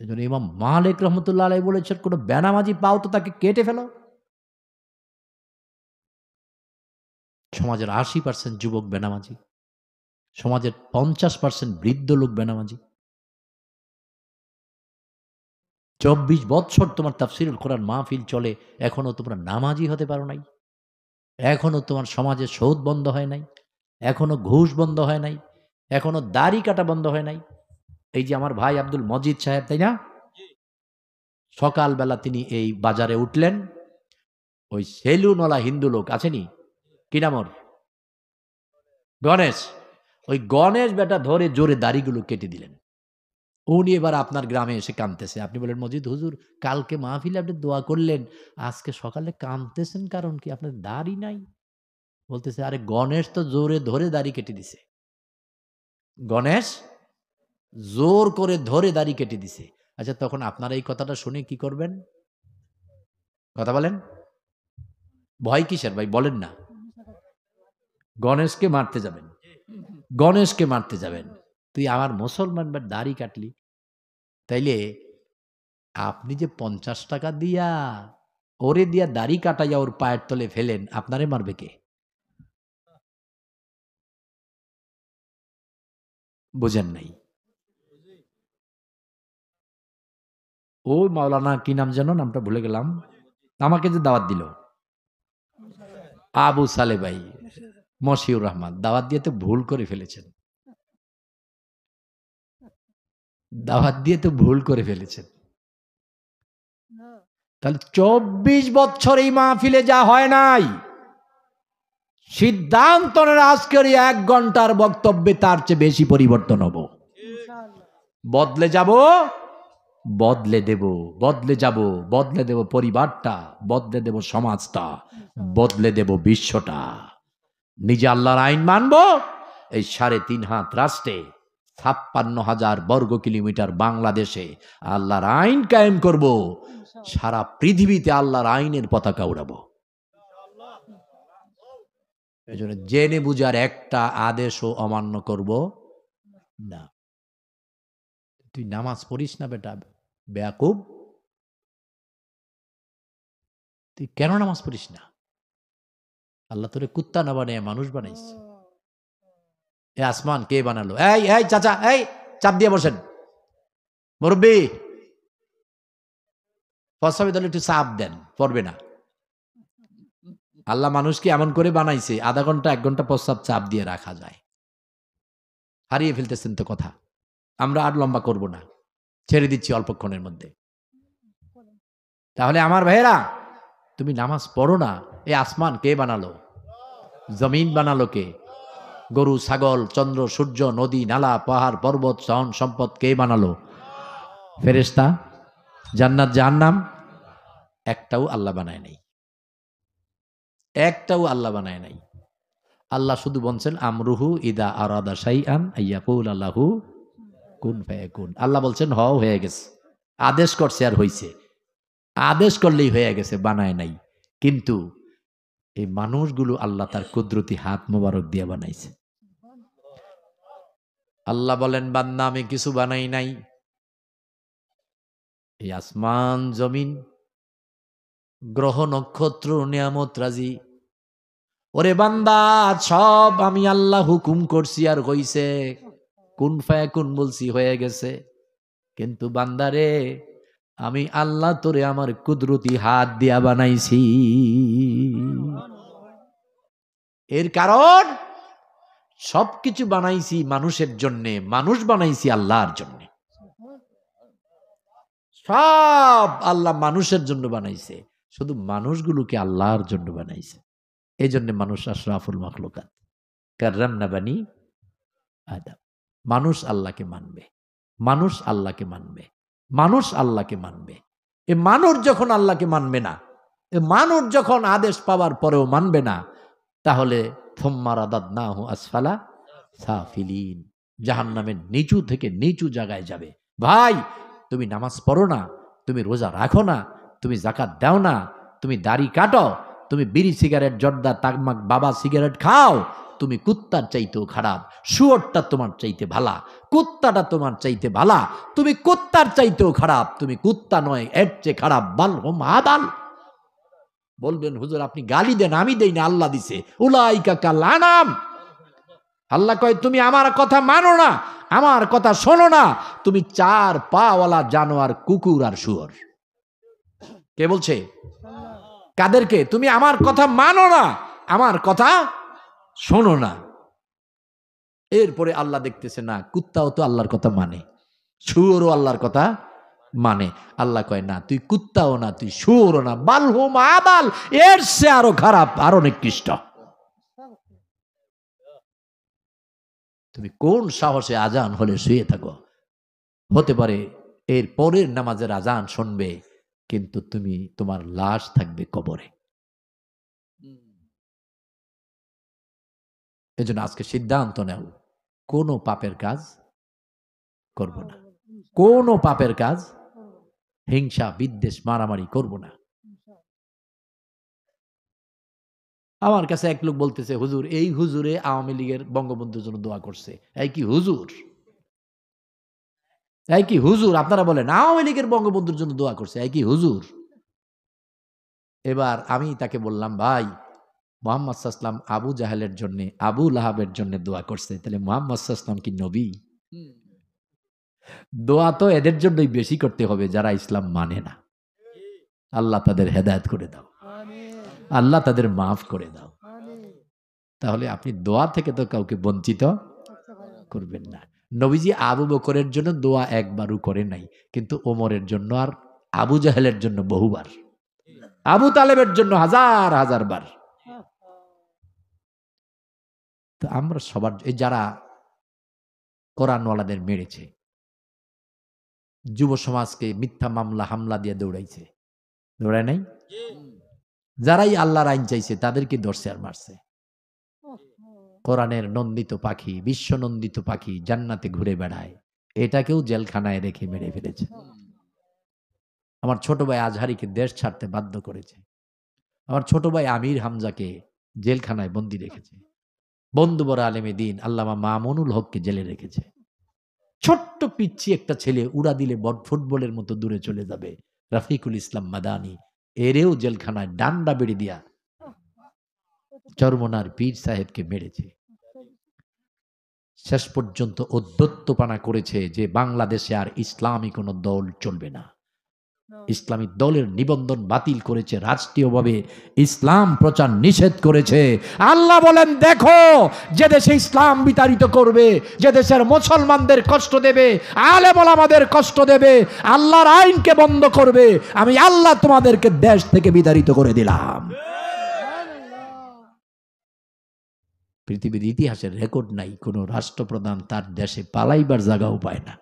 এই জন্য ইমাম মালিক রহমতুল্লাহ আলাইহি বলেছেন, কোনো বেনামাজি পাও তো তাকে কেটে ফেলো। সমাজের 80% যুবক বেনামাজি, সমাজের 50% বৃদ্ধ লোক বেনামাজি। 24 বৎসর তোমার তাফসিরুল কোরআন মাহফিল চলে, এখনো তোমরা নামাজি হতে পারো নাই। এখনো তোমার সমাজে সুদ বন্ধ হয় নাই, এখনো ঘুষ বন্ধ হয় নাই, এখনো দাড়ি কাটা বন্ধ হয় নাই। এই যে আমার ভাই আব্দুল মজিদ সাহেব, তাই না? সকালবেলা তিনি এই বাজারে উঠলেন, ওই সেলুনওয়ালা হিন্দু লোক আছেনি, কি নাম ওর? গণেশ। ওই গণেশ বেটা ধরে জোরে দাড়িগুলো কেটে দিলেন। উনি এবার আপনার গ্রামে এসে কাঁদতেছে। আপনি বলেন, মজিদ হুজুর, কালকে মাহফিলে আপনি দোয়া করলেন, আজকে সকালে কাঁদতেছেন কারণ কি? আপনার দাড়ি নাই? বলতেছে, আরে গণেশ তো জোরে ধরে দাড়ি কেটে দিছে। গণেশ জোর করে ধরে দাড়ি কেটে দিছে। আচ্ছা, তখন আপনারা এই কথাটা শুনে কি করবেন? কথা বলেন। ভয় কিসের ভাই, বলেন না? গণেশকে মারতে যাবেন, গণেশকে মারতে যাবেন। তুই আমার মুসলমান বা দাড়ি কাটলি, তাইলে আপনি যে 50 টাকা দিয়া ওরে দিয়া দাড়ি কাটাইয়া ওর পায়ের তলে ফেলেন, আপনারে মারবে কে? বোঝেন নাই? ওই মাওলানা কি নাম যেন, নামটা ভুলে গেলাম, আমাকে যে দাওয়াত দিল, আবু সালে ভাই, মশিউর রহমান, দাওয়াত দিয়ে তো ভুল করে ফেলেছেন। দাওয়াত দিয়ে তো ভুল করে ফেলেছেন। তাহলে 24 বছর এই মাহফিলে যা হয় নাই, সিদ্ধান্ত নেন আজকের 1 ঘন্টার বক্তব্যে তার চেয়ে বেশি পরিবর্তন হব। বদলে যাব, বদলে দেব, বদলে যাব, বদলে দেব পরিবারটা, বদলে দেব সমাজটা, বদলে দেব বিশ্বটা। নিজে আল্লাহর আইন মানব, এই 3.5 হাত রাষ্ট্রে 56,000 বর্গ কিলোমিটার বাংলাদেশে আল্লাহর আইন কায়েম করব, সারা পৃথিবীতে আল্লাহর আইনের পতাকা উড়াবো। এই জন্য জেনে বুঝার একটা আদেশও অমান্য করব না। তুই নামাজ পড়িস না বেটা, বেয়াকুব, তুই কেন নামাজ পড়িস না? আল্লাহ তোরে কুত্তা না বানিয়ে মানুষ বানাইছে। এ আসমান কে বানালো? এই এই চাচা, এই চাপ দিয়ে বসেন, মুরব্বী প্রস্তাবে তাহলে একটু চাপ দেন, পড়বে না। আল্লাহ মানুষকে এমন করে বানাইছে, আধা ঘন্টা 1 ঘন্টা প্রস্তাব চাপ দিয়ে রাখা যায়। হারিয়ে ফেলতেছেন তো কথা। আমরা আর লম্বা করব না, ছেড়ে দিচ্ছি অল্পক্ষণের মধ্যে। তাহলে আমার ভাইয়েরা, তুমি নামাজ পড়ো না। এই আসমান কে বানালো? জমিন বানালো কে? গরু ছাগল চন্দ্র সূর্য নদী নালা পাহাড় পর্বত শহর সম্পদ কে বানালো? ফেরেশতা, জান্নাত জাহান্নাম, একটাও আল্লাহ বানায় নাই, একটাও আল্লাহ বানায় নাই। আল্লাহ শুধু বলছেন আমরুহু ইদা আরাদা শাইআন আইয়াকুল আল্লাহু কুন ফায়াকুন। আল্লাহ বলছেন হও, হয়ে গেছে, আদেশ করছে আর হইছে। আদেশ করলেই হয়ে গেছে, বানায় নাই। কিন্তু এই মানুষগুলো আল্লাহ তার কুদরতি হাত মোবারক দিয়ে বানাইছে। আল্লাহ বলেন বান্দা আমি কিছু বানাই নাই, এই আসমান জমিন গ্রহ নক্ষত্র নিয়ামত রাজি, ওরে বান্দা সব আমি আল্লাহ হুকুম করছি আর হইছে, কুন ফায়াকুন বলছি হয়ে গেছে। কিন্তু বান্দারে আমি আল্লাহ তোরে আমার কুদরতি হাত দিয়া বানাইছি। এর কারণ সবকিছু বানাইছি মানুষের জন্যে, মানুষ বানাইছি আল্লাহর জন্য। সব আল্লাহ মানুষের জন্য বানাইছে, শুধু মানুষগুলোকে আল্লাহর জন্য বানাইছে। এই জন্য মানুষ আশরাফুল মাখলুকাত, কাররামনা বানি আদম। মানুষ আল্লাহকে মানবে, মানুষ আল্লাহকে মানবে, মানুষ আল্লাহকে মানবে। এ মানুষ যখন আল্লাহকে মানবে না, এ মানুষ যখন আদেশ পাওয়ার পরেও মানবে না, তাহলে থুম্মা রাদাদনাহু আসফালা সাফিলিন, জাহান্নামের নিচু থেকে নিচু জায়গায় যাবে। ভাই, তুমি নামাজ পড়ো না, তুমি রোজা রাখো না, তুমি যাকাত দাও না, তুমি দাড়ি কাটো, তুমি বিড়ি সিগারেট জর্দা তাকমাক বাবা সিগারেট খাও, তুমি কুত্তার চাইতেও খারাপ। শুয়োরটা তোমার চাইতে ভালা, কুত্তাটা তোমার চাইতে ভালা, তুমি কুত্তার চাইতেও খারাপ, তুমি কুত্তা নয় এর চেয়ে খারাপ। বাল হোম আদাল। বলবেন হুজুর আপনি গালি দেন, আমি দেই না, আল্লাহ দিছে। উলাইকা কাল আনাম। আল্লাহ কয় তুমি আমার কথা মানো না, আমার কথা শোনো না, তুমি 4 পাওয়ালা জানোয়ার, কুকুর আর শুয়োর। কে বলছে? কাদেরকে? তুমি আমার কথা মানো না, আমার কথা শোনো না। এরপরে আল্লাহ দেখতেছে না, কুত্তাও তো আল্লাহর কথা মানে, শুয়োরও আল্লাহর কথা মানে। আল্লাহ কয় না, তুই কুত্তাও না, তুই শুয়োরও না, বালহুম আবাল, এর সে আরো খারাপ, আরো নিকৃষ্ট। তুমি কোন সাহসে আজান হলে শুয়ে থাকো? হতে পারে এর পরের নামাজের আজান শুনবে, কিন্তু তুমি তোমার লাশ থাকবে কবরে। এজন্য আজকে সিদ্ধান্ত নাও, কোনো পাপের কাজ করব না, কোনো পাপের কাজ, হিংসা বিদ্বেষ মারামারি করব না। আমার কাছে এক লোক বলতেছে হুজুর, এই হুজুরে আওয়ামী লীগের বঙ্গবন্ধুর জন্য দোয়া করছে। এই কি হুজুর? এই কি হুজুর? আপনারা বলেন আওয়ামী লীগের বঙ্গবন্ধুর জন্য দোয়া করছে, এই কি হুজুর? এবার আমি তাকে বললাম, ভাই মুহাম্মদ সাল্লাল্লাহু আলাইহি আবু জাহেলের জন্য, আবু লাহাবের জন্য দোয়া করছে, তাহলে মুহাম্মদ সাল্লাল্লাহু আলাইহি কি নবী? দোয়া তো এদের জন্যই বেশি করতে হবে যারা ইসলাম মানে না। আল্লাহ তাদের হেদায়েত করে দাও, আল্লাহ তাদের মাফ করে দাও। তাহলে আপনি দোয়া থেকে তো কাউকে বঞ্চিত করবেন না। নবীজি আবু বকরের জন্য দোয়া একবারও করে নাই, কিন্তু ওমরের জন্য আর আবু জাহেলের জন্য বহুবার, আবু তালেবের জন্য হাজার হাজার বার। তো আমরা সবার এই যারা কোরআনওয়ালাদের মেরেছে, যুব সমাজকে মিথ্যা মামলা হামলা দিয়ে দৌড়াইছে, দৌড়ায় নাই? যারাই আল্লাহর আইন চাইছে তাদেরকে ধরছে আর মারছে। কোরআনের নন্দিত পাখি, বিশ্ব নন্দিত পাখি জান্নাতে ঘুরে বেড়ায়, এটাকেও জেলখানায় রেখে মেরে ফেলেছে। আমার ছোট ভাই আজহারিকে দেশ ছাড়তে বাধ্য করেছে। আমার ছোট ভাই আমির হামজাকে জেলখানায় বন্দী রেখেছে। বন্ধু বড় আলেমে দিন আল্লামা মামুনুল হককে জেলে রেখেছে। ছোট্ট পিচ্ছি একটা ছেলে উড়া দিলে ফুটবলের মতো দূরে চলে যাবে, রাফিকুল ইসলাম মাদানি, এরেও জেলখানায় ডান্ডা বেড়ে দিয়া চরমনার পীর সাহেবকে মেরেছে। শেষ পর্যন্ত অদ্যত্তপানা করেছে যে বাংলাদেশে আর ইসলামী কোনো দল চলবে না। ইসলামী দলের নিবন্ধন বাতিল করেছে, রাষ্ট্রীয়ভাবে ইসলাম প্রচার নিষেধ করেছে। আল্লাহ বলেন, দেখো যে দেশে ইসলাম বিতাড়িত করবে, যে দেশের মুসলমানদের কষ্ট দেবে, আলেম ওলামাদের কষ্ট দেবে, আল্লাহর আইনকে বন্ধ করবে, আমি আল্লাহ তোমাদেরকে দেশ থেকে বিতাড়িত করে দিলাম। পৃথিবীর ইতিহাসের রেকর্ড নাই কোন রাষ্ট্রপ্রধান তার দেশে পালাইবার জায়গাও পায় না,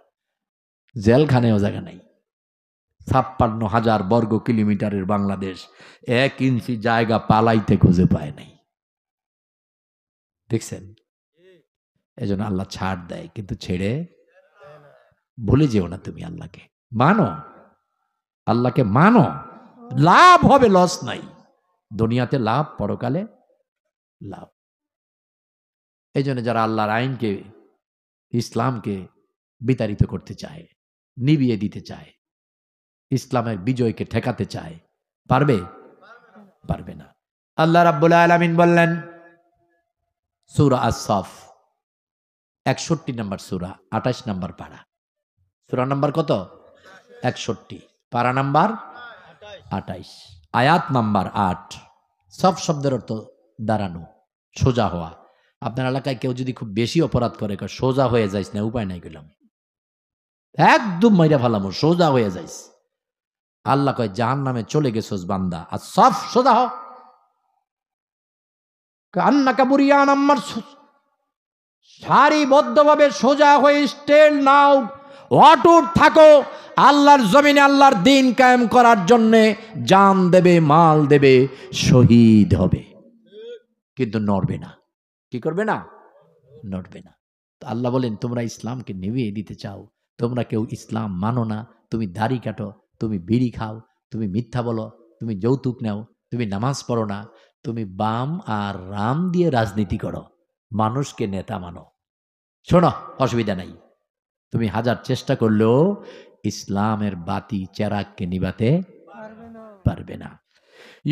জেলখানেও জায়গা নাই। 56,000 বর্গ কিলোমিটারের বাংলাদেশ, 1 ইঞ্চি জায়গা পালাইতে খুঁজে পায় নাই। দেখছেন? এজন্য আল্লাহ ছাড় দেয়, কিন্তু ছেড়ে ভুলে যেও না। তুমি আল্লাহকে মানো, আল্লাহকে মানো, লাভ হবে, লস নাই। দুনিয়াতে লাভ, পরকালে লাভ। এই জন্য যারা আল্লাহর আইনকে, ইসলামকে বিতাড়িত করতে চায়, নিভিয়ে দিতে চায়, ইসলামের বিজয়কে ঠেকাতে চায়, পারবে? পারবে না। আল্লাহ রাব্বুল আলামিন বললেন সূরা আস-সাফ 61 নম্বর সূরা, 28 নম্বর পারা। সূরা নাম্বার কত? 61, পারা নাম্বার 28, আয়াত নাম্বার 8। সব শব্দের অর্থ দাঁড়ানো, সোজা হওয়া। আপনার এলাকায় কেউ যদি খুব বেশি অপরাধ করে, সোজা হয়ে যাইস না, উপায় নাই কইলাম, একদম মাইরা ফালামো, সোজা হয়ে যাইস। আল্লাহ কয় জাহান্নামে চলে গেছস বান্দা, আর সব সোজা হ। আন্নাকা বুরিয়ান আম্মার, সারিবদ্ধভাবে সোজা হয়ে স্টেল নাও, অটুট থাকো। আল্লাহর জমিনে আল্লাহর দিন কায়েম করার জন্যে জান দেবে, মাল দেবে, শহীদ হবে, কিন্তু নড়বে না। কি করবে না? নড়বে না। তো আল্লাহ বলেন, তোমরা ইসলামকে নিভিয়ে দিতে চাও, তোমরা কেউ ইসলাম মানো না, তুমি দাড়ি কাটো, তুমি বিড়ি খাও, তুমি মিথ্যা বলো, তুমি যৌতুক নাও, তুমি নামাজ পড়ো না, তুমি বাম আর রাম দিয়ে রাজনীতি করো, মানুষকে নেতা মানো। শোনো, অসুবিধা নাই, তুমি হাজার চেষ্টা করলেও ইসলামের বাতি চেরাগকে নিভাতে পারবে না।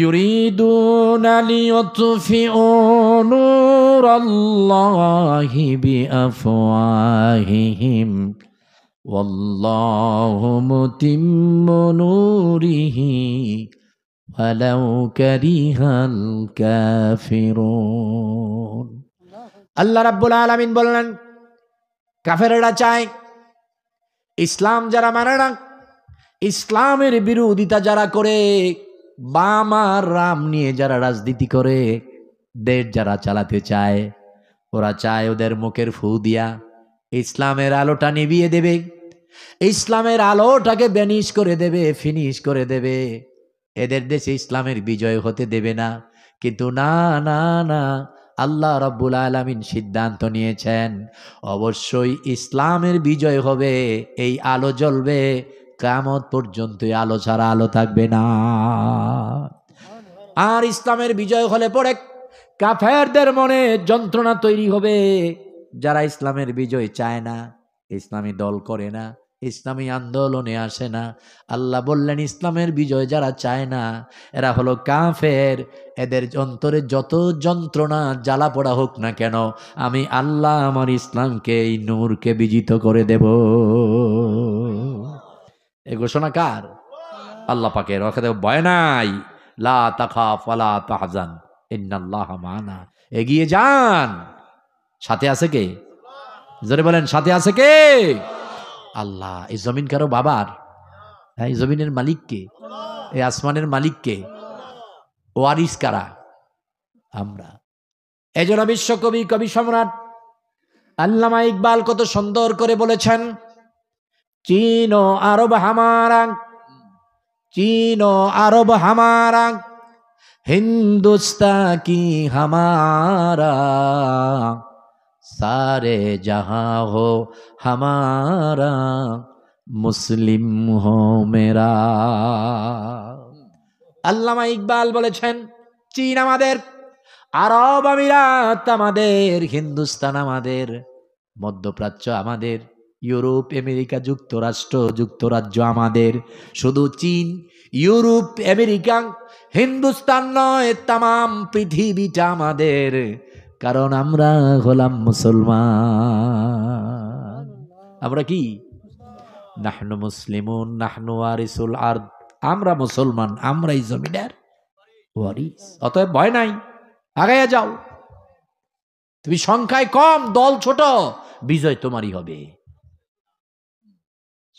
ইউরিদুনা লিইউতফিউ নূরাল্লাহি বিআফওয়াহিহিম ওয়াল্লাহু মুতিম্মু নূরিহি ওয়ালাউ কারিহাল কাফিরুন। আল্লাহ রাব্বুল আলামিন বললেন, কাফেররা চায় ইসলাম যারা মানে না, ইসলামের বিরোধিতা যারা করে, বাম আর রাম নিয়ে যারা রাজনীতি করে, দেশ যারা চালাতে চায়, ওরা চায় ওদের মুখের ফু দিয়া ইসলামের আলোটা নিভিয়ে দেবে, ইসলামের আলোটাকে ব্যানিশ করে দেবে, ফিনিশ করে দেবে। এদের দেশে ইসলামের বিজয় হতে দেবে না। কিন্তু না না না, আল্লাহ রাব্বুল আলামিন সিদ্ধান্ত নিয়েছেন অবশ্যই ইসলামের বিজয় হবে, এই আলো জ্বলবে কিয়ামত পর্যন্ত, আলো ছাড়া আলো থাকবে না। আর ইসলামের বিজয় হলে পরে কাফেরদের মনে যন্ত্রণা তৈরি হবে, যারা ইসলামের বিজয় চায় না, ইসলামী দল করে না, ইসলামী আন্দোলনে আসে না। আল্লাহ বললেন ইসলামের বিজয় যারা চায় না এরা হলো কাফের, এদের অন্তরে যত যন্ত্রণা জ্বালা পোড়া হোক না কেন, আমি আল্লাহ আমার ইসলামকে এই নূরকে বিজিত করে দেব। এ ঘোষণা কার? আল্লাহ পাকের। ওখানে ভয় নাই, লা তাখাফ ওয়ালা তাহজান ইন্নাল্লাহা মা'ানা। এগিয়ে যান, সাথে আছে কে? জোরে বলেন, সাথে আছে কে? আল্লাহ। এই জমিন কারো বাবার? হ্যাঁ, এই জমিনের মালিক কে? এই আসমানের মালিক কে? ওয়ারিস কারা? আমরা। এজন্য বিশ্বকবি, কবি সম্রাট আল্লামা ইকবাল কত সুন্দর করে বলেছেন, চীন ও আরব হামারা, चीन और अरब हमारा, हिंदुस्तान की हमारा, सारे जहां हो हमारा, मुस्लिम हो मेरा। আল্লামা ইকবাল বলেছেন, চীন আমাদের, আরব আমিরাত আমাদের, হিন্দুস্তান আমাদের, মধ্যপ্রাচ্য আমাদের, ইউরোপ আমেরিকা যুক্তরাষ্ট্র যুক্তরাজ্য আমাদের। শুধু চীন, ইউরোপ, আমেরিকা, হিন্দুস্তান নয়, তাম পৃথিবীটা আমাদের, কারণ আমরা হলাম মুসলমান। আমরা কি? নাহনু মুসলিমুন নাহনু ওয়ারিসুল আরদ। আমরা মুসলমান, আমরাই জমিনের ওয়ারিস। অতএব ভয় নাই, আগাইয়া যাও। তুমি সংখ্যায় কম, দল ছোট, বিজয় তোমারই হবে।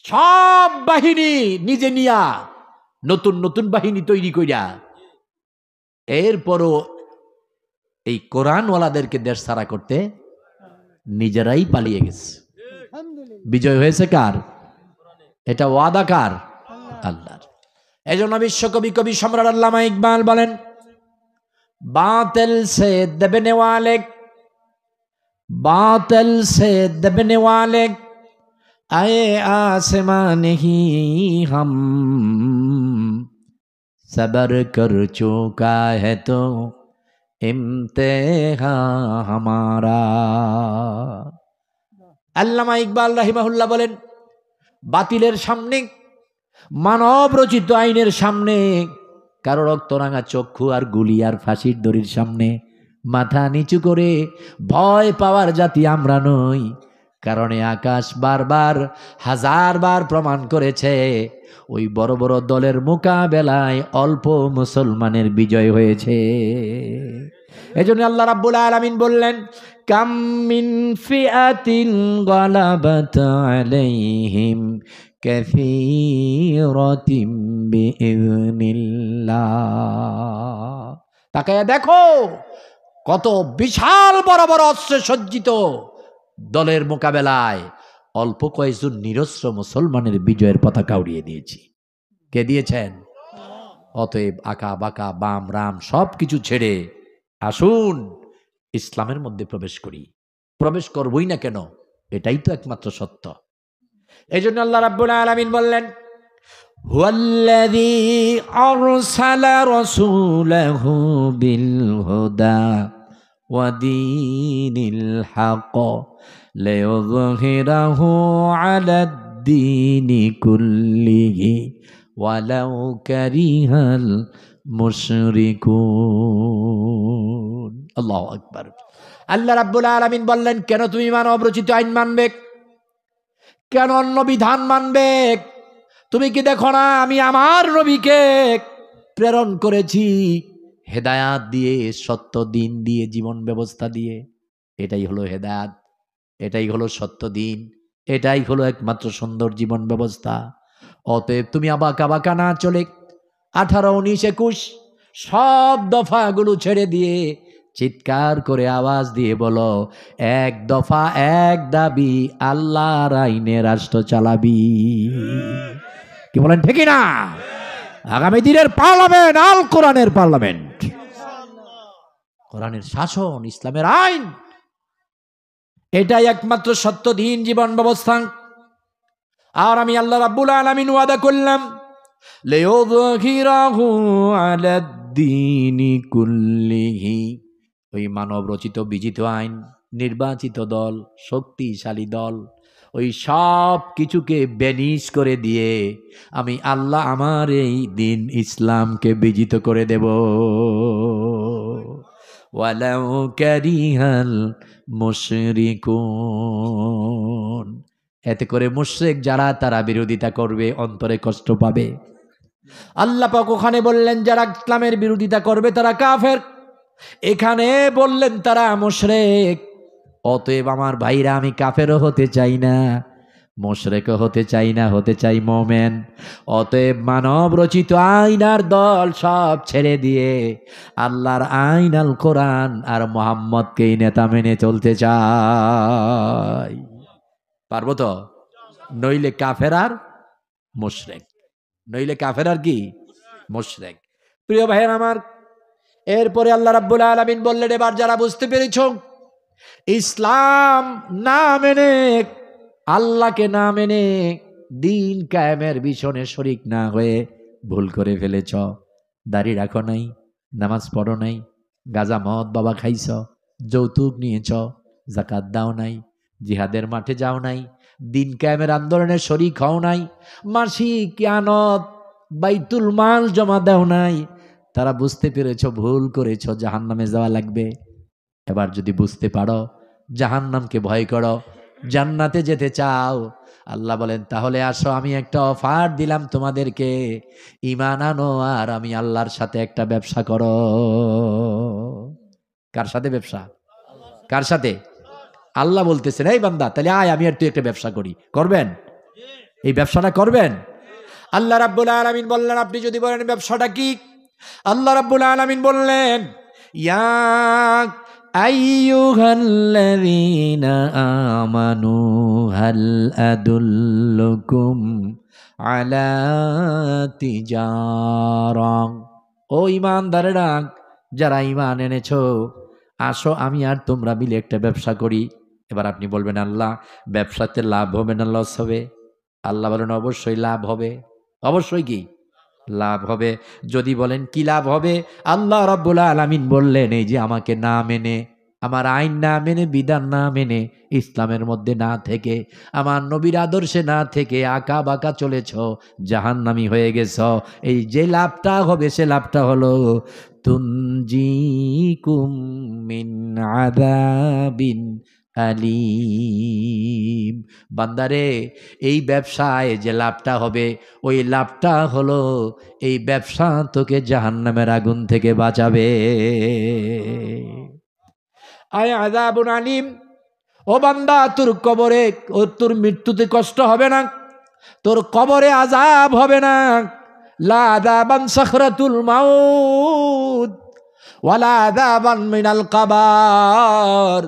সব বাহিনী নিজে নিয়া নতুন নতুন বাহিনী তৈরি কইরা এরপরও এই কোরআনওয়ালাদেরকে দেশ ছাড়া করতে নিজেরাই পালিয়ে গেছে। বিজয় হয়েছে কার? এটা ওয়াদা কার? আল্লাহর। এই জন্য বিশ্বকবি, কবি সম্রাট আল্লামা ইকবাল বলেন, বাতিল সে দবনে ওয়ালে, बातिल से दबने वाले आए आसमां नहीं, हम सबर कर चुका है तो इम्तिहान हमारा। আল্লামা ইকবাল রাহিমাহুল্লাহ বলেন, বাতিলের সামনে, মানব রচিত আইনের সামনে, কারো রক্তরাঙা চক্ষু আর গুলি আর ফাঁসির দড়ির সামনে মাথা নিচু করে ভয় পাওয়ার জাতি আমরা নই। কারণে আকাশ বারবার হাজারবার প্রমাণ করেছে ওই বড় বড় দলের মোকাবেলায় অল্প মুসলমানের বিজয় হয়েছে। এজন্য আল্লাহ রাব্বুল আলামিন বললেন, কাম মিন ফিআতিন গালাবাত আলাইহিম কাসীরাতিন বিইযনিল্লাহ। তাকায়া দেখো, কত বিশাল বড় বড় অস্ত্রে সজ্জিত দলের মোকাবেলায় অল্প কয়েকজন নিরস্ত্র মুসলমানের বিজয়ের পতাকা উড়িয়ে দিয়েছি। কে দিয়েছেন? অতএব আঁকা বাঁকা বাম রাম সব কিছু ছেড়ে আসুন ইসলামের মধ্যে প্রবেশ করি। প্রবেশ করবই না কেন? এটাই তো একমাত্র সত্য। এই জন্য আল্লাহ রাব্বুল আলামিন বললেন, হুয়াল্লাযী আরসালা রাসূলাহু বিল হুদা ওয়া দীনিল হক লিইয়ুযহিরাহু আলাদ দীনি কুল্লিহি ওয়ালাউ কারিহাল মুশরিকুন। আল্লাহু আকবার। আল্লাহ রাব্বুল আলামিন বললেন, কেন তুমি মানব রচিত আইন মানবে? কেন অন্য বিধান মানবে? তুমি কি দেখো না আমি আমার নবীকে প্রেরণ করেছি হেদায়াত দিয়ে, সত্য দিন দিয়ে, জীবন ব্যবস্থা দিয়ে। এটাই হলো হেদায়াত, এটাই হলো সত্য দিন, এটাই হলো একমাত্র সুন্দর জীবন ব্যবস্থা। অতএব তুমি আবাকা বাঁকা না চলে 18, 19, 21 সব দফাগুলো ছেড়ে দিয়ে চিৎকার করে আওয়াজ দিয়ে বলো, এক দফা এক দাবি, আল্লাহর আইনে রাষ্ট্র চালাবি। কি বলেন, ঠিক না? আগামী দিনের পার্লামেন্ট আল কোরআনের পার্লামেন্ট, কোরআনের শাসন, ইসলামের আইন, এটাই একমাত্র সত্য দিন, জীবন ব্যবস্থা। আর আমি আল্লাহ রাব্বুল আলামিন ওয়াদা করলাম, লিইয়ুযহিরাহু আলাদ দীনি কুল্লিহি, ওই মানব রচিত বিজিত আইন, নির্বাচিত দল, শক্তিশালী দল, ওই সব কিছুকে বেনিশ করে দিয়ে আমি আল্লাহ আমার এই দিন ইসলামকে বিজিত করে দেব। ওয়ালাউ কারিহাল মুশরিকুন। এতে করে মুশরিক যারা তারা বিরোধিতা করবে, অন্তরে কষ্ট পাবে। আল্লাহ পাক ওখানে বললেন যারা ইসলামের বিরোধিতা করবে তারা কাফের, এখানে বললেন তারা মুশরিক। অতএব আমার ভাইরা, আমি কাফেরও হতে চাই না, মুশরিকও হতে চাই না, হতে চাই মোমেন। অতএব মানব রচিত আইনার দল সব ছেড়ে দিয়ে আল্লাহর আইন আল কোরআন আর মোহাম্মদকেই নেতা মেনে চলতে চাই। পারবো তো? নইলে কাফের আর মুশরিক, নইলে কাফের আর কি মুশরিক। প্রিয় ভাইয়ের আমার, এরপরে আল্লাহ রাব্বুল আলামিন বললেন, এবার যারা বুঝতে পেরেছ ইসলাম না মেনে, আল্লাহকে না মেনে, দিন কায়েমের মিশনে শরিক না হয়ে ভুল করে ফেলেছ, দাড়ি রাখো নাই, নামাজ পড়ো নাই, গাঁজা মদ বাবা খাইছ, যৌতুক নিয়েছ, যাকাত দাও নাই, জিহাদের মাঠে যাও নাই, দিন কায়েমের আন্দোলনে শরিক হও নাই, মাসিক কিয়ানত বাইতুল মাল জমা দাও নাই, তারা বুঝতে পেরেছ ভুল করেছ, জাহান্নামে যাওয়া লাগবে। এবার যদি বুঝতে পারো, জাহান্নামকে ভয় করো, জান্নাতে যেতে চাও, আল্লাহ বলেন তাহলে আসো, আমি একটা অফার দিলাম তোমাদেরকে, ঈমান আনো আর আমি আল্লাহর সাথে একটা ব্যবসা করো। কার সাথে ব্যবসা? কার সাথে? আল্লাহ বলতেছেন, এই বান্দা তাহলে আয় আমি আর তুই একটা ব্যবসা করি। করবেন? এই ব্যবসাটা করবেন? আল্লাহ রাব্বুল আলামিন বললেন, আপনি যদি বলেন ব্যবসাটা কি, আল্লাহ রাব্বুল আলামিন বললেন, ইয়া আইয়ুহাল্লাযীনা আমানু হাল আদুল্লুকুম আলা তিজারা। ও ঈমানদারেরা, যারা ঈমান এনেছো, আসো আমি আর তোমরা মিলে একটা ব্যবসা করি। এবার আপনি বলবেন, আল্লাহ ব্যবসাতে লাভ হবে না লস হবে? আল্লাহ বলেন অবশ্যই লাভ হবে। অবশ্যই কি লাভ হবে? যদি বলেন কি লাভ হবে, আল্লাহ রাব্বুল আলামিন বললেন, এই যে আমাকে না মেনে, আমার আইন না মেনে, বিধান না মেনে, ইসলামের মধ্যে না থেকে, আমার নবীর আদর্শে না থেকে আঁকা বাঁকা চলেছ, জাহান্নামী হয়ে গেছ, এই যে লাভটা হবে সে লাভটা হলো তুনজিকুম মিন আযাবিন আলিম। বান্দারে, এই ব্যবসায় যে লাভটা হবে, ওই লাভটা হলো এই ব্যবসা তোকে জাহান্নামের আগুন থেকে বাঁচাবে। আয় আযাবুন আলিম। ও বান্দা, তোর কবরে, ও তোর মৃত্যুতে কষ্ট হবে না, তোর কবরে আযাব হবে না। লা আযাবান সাখরাতুল মাউত ওয়ালা আযাবান মিনাল কবর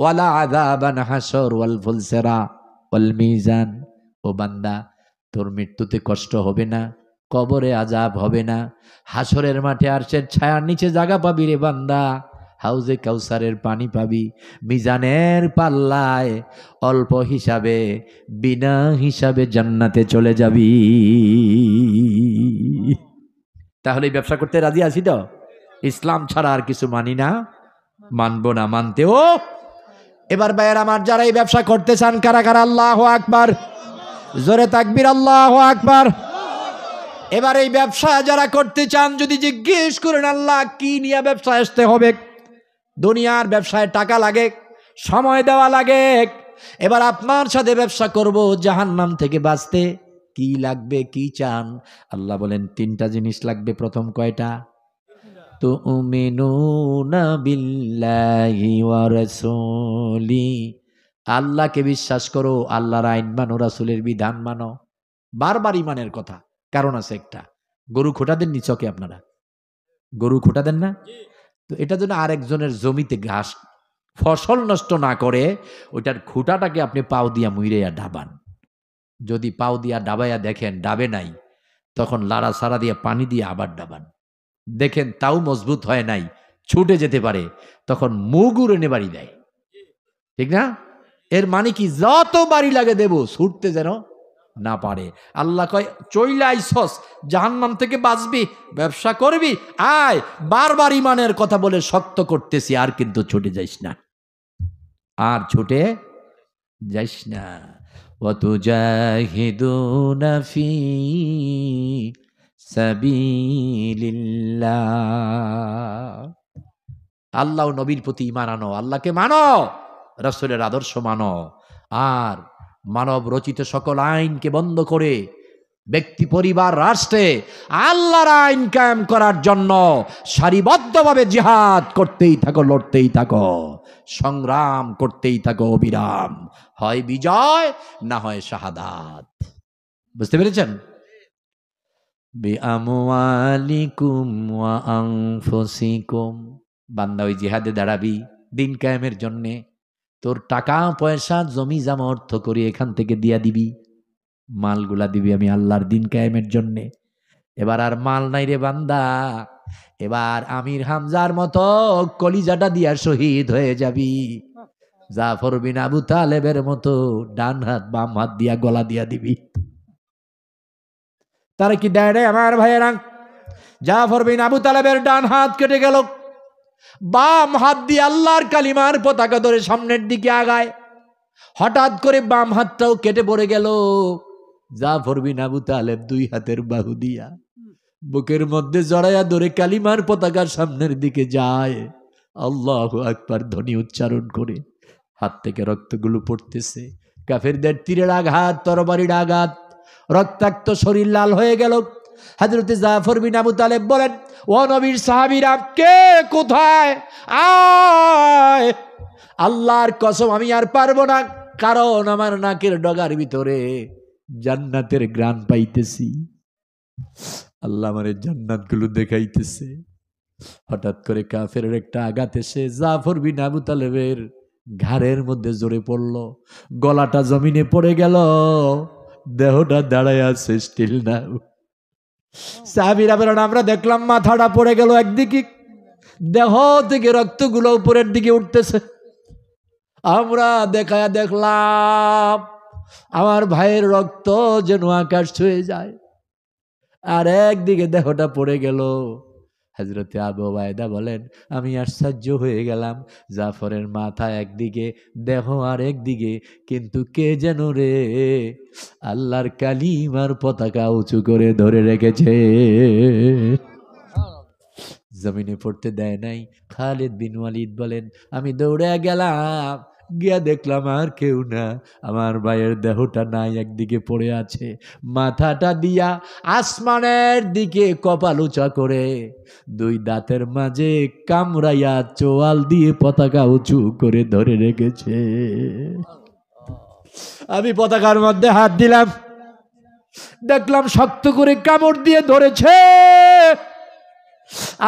ওয়ালা আযাবান হাসর ওয়াল ফুলসিরা ওয়াল মিজান। ও বান্দা, তোর মৃত্যুতে কষ্ট হবে না, কবরে আযাব হবে না, হাসরের মাঠে আরশের ছায়ার নিচে জায়গা পাবি রে বান্দা, হাউজে কাউসারের পানি পাবি, মিজানের পাল্লায় অল্প হিসাবে, বিনা হিসাবে জান্নাতে চলে যাবি। তাহলে ব্যবসা করতে রাজি আছি তো? ইসলাম ছাড়া আর কিছু মানি না, মানবো না, মানতেও। এবার ভাইয়ের আমার, যারা এই ব্যবসা করতে চান, কারা কারা আল্লাহু আকবার? জোরে তাকবীর, আল্লাহু আকবার। এবার এই ব্যবসা যারা করতে চান, যদি জিজ্ঞেস করেন আল্লাহ কি নিয়ে ব্যবসা আসতে হবে, দুনিয়ার ব্যবসায় টাকা লাগে, সময় দেওয়া লাগে, এবার আপনার সাথে ব্যবসা করব জাহান্নাম থেকে বাঁচতে, কি লাগবে, কি চান? আল্লাহ বলেন তিনটা জিনিস লাগবে। প্রথম কয়টা? তুমিনুনা বিল্লাহি ওয়া রাসূলি, আল্লাহকে বিশ্বাস করো, আল্লাহর আইন মানো, রাসূলের বিধান মানো। বারবার ইমানের কথা, কারণ আছে একটা। গরু খোটা দেন নিচকে, আপনারা গরু খোটা দেন না? তো এটা যেন আরেকজনের জমিতে ঘাস ফসল নষ্ট না করে, ওইটার খুঁটাটাকে আপনি পাও দিয়া মুইরেয়া ডাবান। যদি পাও দিয়া ডাবাইয়া দেখেন ডাবে নাই, তখন লাড়া সারা দিয়ে পানি দিয়ে আবার ডাবান। দেখেন তাও মজবুত হয় নাই, ছুটে যেতে পারে, তখন মুগুর এনে বাড়ি দেয়। ঠিক না? এর মানে কি, যত বাড়ি লাগে দেব, ছুটতে যেন না পারে। আল্লাহ কয় চইলে আইছস, জাহান্নাম থেকে বাঁচবি, ব্যবসা করবি, আয়। বারবার ইমানের কথা বলে শক্ত করতেছি, আর কিন্তু ছুটে যাইস না, আর ছুটে যাইস না। ওয়াতুজাহিদুনা ফি সাবিলিল্লাহ। আল্লাহ ও নবীর প্রতি ঈমান আনো, আল্লাহকে মানো, রাসূলের আদর্শ মানো, আর মানব রচিত সকল আইনকে বন্ধ করে ব্যক্তি, পরিবার, রাষ্ট্রে আল্লাহর আইন কায়েম করার জন্য সারিবদ্ধভাবে জিহাদ করতেই থাকো, লড়তেই থাকো, সংগ্রাম করতেই থাকো অবিরাম। হয় বিজয়, না হয় শাহাদাত। বুঝতে পেরেছেন? বিআমওয়ালিকুম ওয়া আনফুসিকুম। বান্দা ওই জিহাদে দাঁড়াবি দিন কায়েমের জন্যে। তোর টাকা পয়সা জমি জামা অর্থ করে এখান থেকে দিয়া দিবি, মালগুলা দিবি আমি আল্লাহর দিন কায়েমের জন্যে। এবার আর মাল নাই রে বান্দা, এবার আমির হামজার মতো কলিজাটা দিয়া শহীদ হয়ে যাবি। জাফর বিন আবু তালেবের মতো ডান হাত বাম হাত দিয়া গলা দিয়া দিবি। তারা কি দেয় রে আমার ভাইয়েরা? জাফর বিন আবু তালেবের ডান হাত কেটে গেল, বাম হাত দিয়ে আল্লাহর কালিমার পতাকা ধরে সামনের দিকে আগায়, হঠাৎ করে বাম হাতটাও কেটে পড়ে গেল। জাফর বিন আবু তালেব দুই হাতের বাহু দিয়া বুকের মধ্যে জড়াইয়া ধরে কালিমার পতাকার সামনের দিকে যায়, আল্লাহু আকবার ধ্বনি উচ্চারণ করে। হাত থেকে রক্তগুলো পড়তেছে, কাফেরদের তীরের আঘাত, তরবারির আঘাত, রক্তাক্ত শরীর লাল হয়ে গেল। হযরত জাফর বিন আবু তালেব বলেন, ও নবীর সাহাবীরা, কে কোথায়? আয়! আল্লাহর কসম আমি আর পারবো না, কারণ আমার নাকের ডগার ভিতরে জান্নাতের ঘ্রাণ পাইতেছি। আল্লাহ আমারে জান্নাতগুলো দেখাইতেছে। হঠাৎ করে কাফেরের একটা আঘাত এসে জাফর বিন আবু তালেবের ঘাড়ের মধ্যে জোরে পড়ল, গলাটা জমিনে পড়ে গেল, দেহটা দাঁড়ায় আছে স্টিল না। সাহাবীরা বলেন, আমরা দেখলাম মাথাটা পড়ে গেল একদিকে, দেহ থেকে রক্তগুলো উপরের দিকে উঠতেছে। আমরা দেখায়া দেখলাম আমার ভাইয়ের রক্ত যেন আকাশ ছুঁয়ে যায়, আর একদিকে দেহটা পড়ে গেল। হযরতে আবু উবাইদা বলেন, আমি আশ্চর্য হয়ে গেলাম, জাফরের মাথা একদিকে, দেহ আর একদিকে, কিন্তু কে যেন রে আল্লাহর কালিমার পতাকা উঁচু করে ধরে রেখেছে, জমিনে পড়তে দেয় নাই। খালিদ বিন ওয়ালিদ বলেন, আমি দৌড়ে গেলাম, গিয়া দেখলাম আর কেউ না, আমার ভাইয়ের দেহটা নাই, একদিকে পড়ে আছে, মাথাটা দিয়া আসমানের দিকে কপাল উঁচা করে দুই দাঁতের মাঝে কামড়াইয়া চোয়াল দিয়ে পতাকা উঁচু করে ধরে রেখেছে। আমি পতাকার মধ্যে হাত দিলাম, দেখলাম শক্ত করে কামড় দিয়ে ধরেছে।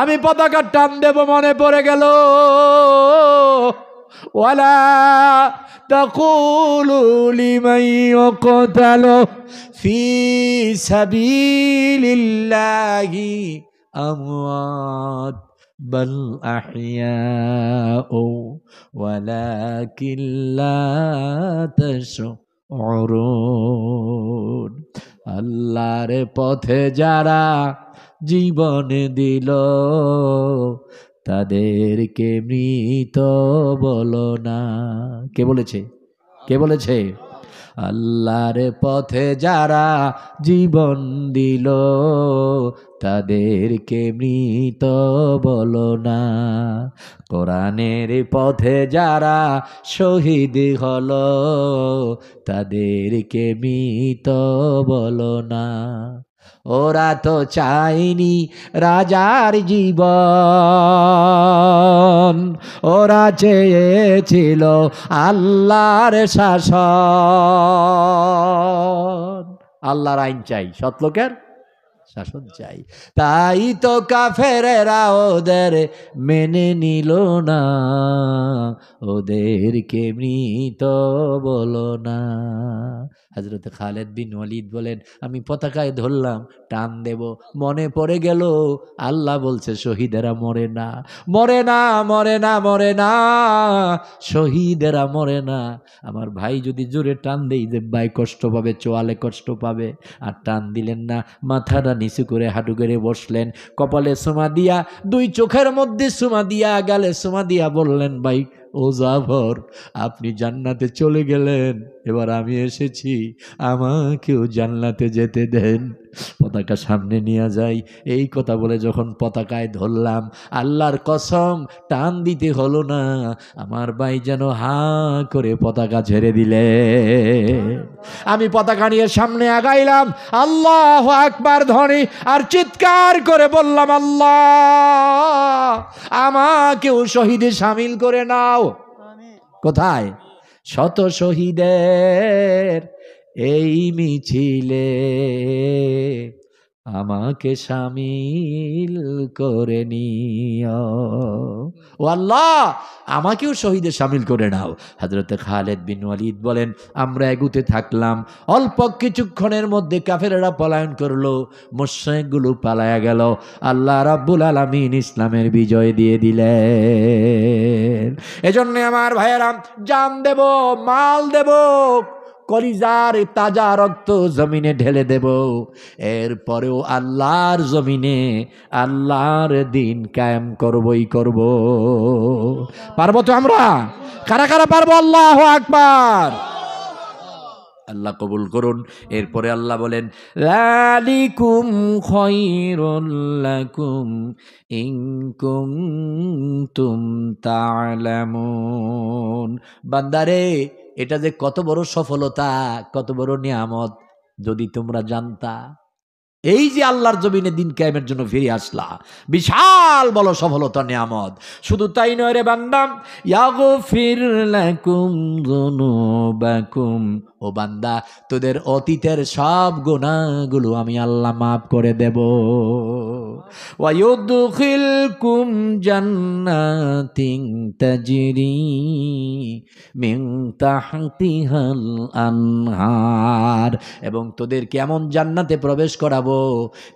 আমি পতাকা টান দেব মনে পড়ে গেল, ওয়ালা তাকুলু লিমান ইউকতালু ফি সাবিলিল্লাহি আমওয়াত বাল আহইয়াউ ওয়ালাকিন লা তাশউরুন। আল্লাহর পথে যারা জীবন দিল তাদেরকে মৃত বলো না। কে বলেছে? কে বলেছে? আল্লাহর পথে যারা জীবন দিল তাদেরকে মৃত বলো না। কোরআনের পথে যারা শহীদ হলো তাদেরকে মৃত বলো না। ওরা তো চায়নি রাজার জীবন, ওরা চেয়েছিল আল্লাহর শাসন। আল্লাহর আইন চাই, সৎ লোকের শাসন চাই। তাই তো কাফেরেরা ওদের মেনে নিল না, ওদেরকে মৃত বলো না। হযরত খালিদ বিন ওয়ালিদ বলেন, আমি পতাকায় ধরলাম, টান দেব, মনে পড়ে গেল আল্লাহ বলছে শহীদেরা মরে না, মরে না, মরে না, মরে না, শহীদেরা মরে না। আমার ভাই যদি জোরে টান দেই যে ভাই কষ্ট পাবে, চোয়ালে কষ্ট পাবে, আর টান দিলেন না, মাথাটা নিচু করে হাঁটু করে বসলেন, কপালে চুমা দিয়া, দুই চোখের মধ্যে চুমা দিয়া, গালে চুমা দিয়া বললেন, ভাই ও জাফর, আপনি জান্নাতে চলে গেলেন, এবার আমি এসেছি, আমাকেও জান্নাতে যেতে দেন, পতাকা সামনে নিয়ে যাই। এই কথা বলে যখন পতাকায় ধরলাম, আল্লাহর কসম টান দিতে হলো না, আমার ভাই যেন হা করে পতাকা ছেড়ে দিলে। আমি পতাকা নিয়ে সামনে আগাইলাম, আল্লাহু আকবার ধ্বনি, আর চিৎকার করে বললাম, আল্লাহ আমাকেও শহীদে শামিল করে নাও। কোথায়? শত শহীদের এই মিছিলে আমাকে শামিল করে নিও। ও আল্লাহ, আমাকেও শহীদে শামিল করে নাও। হযরত খালিদ বিন ওয়ালিদ বলেন, আমরা এগুতে থাকলাম, অল্প কিছুক্ষণের মধ্যে কাফেররা পলায়ন করলো, মুশরিকগুলো পালায়া গেল। আল্লাহ রাব্বুল আলামিন ইসলামের বিজয় দিয়ে দিলেন। এজন্য আমার ভাইয়েরা, জান দেব, মাল দেব, কলিজার তাজা রক্ত জমিনে ঢেলে দেব, এরপরেও আল্লাহর জমিনে আল্লাহর দিন কায়েম করবই করব। পারবো তো আমরা? কারা কারা পারবো? আল্লাহু আকবার। আল্লাহ কবুল করুন। এরপরে আল্লাহ বলেন, লালিকুম খায়রুল লাকুম ইন কুনতুম তা'লামুন। বান্দারে, এটা যে কত বড় সফলতা, কত বড় নিয়ামত, যদি তোমরা জানতা। এই যে আল্লাহর জমিনে দিন কায়েমের জন্য ফিরে আসলা, বিশাল বড় সফলতা, নিয়ামত। শুধু তাই নয় রে বান্দা, ইয়াগফির লাকুম যুনুবাকুম, ও বান্দা, তোদের অতীতের সব গুনাহগুলো আমি আল্লাহ মাফ করে দেব। ওয়া ইউদখিলকুম জান্নাতিন তাজরি মিন তাহতিহাল আনহার, এবং তোদেরকে এমন জান্নাতে প্রবেশ করাবো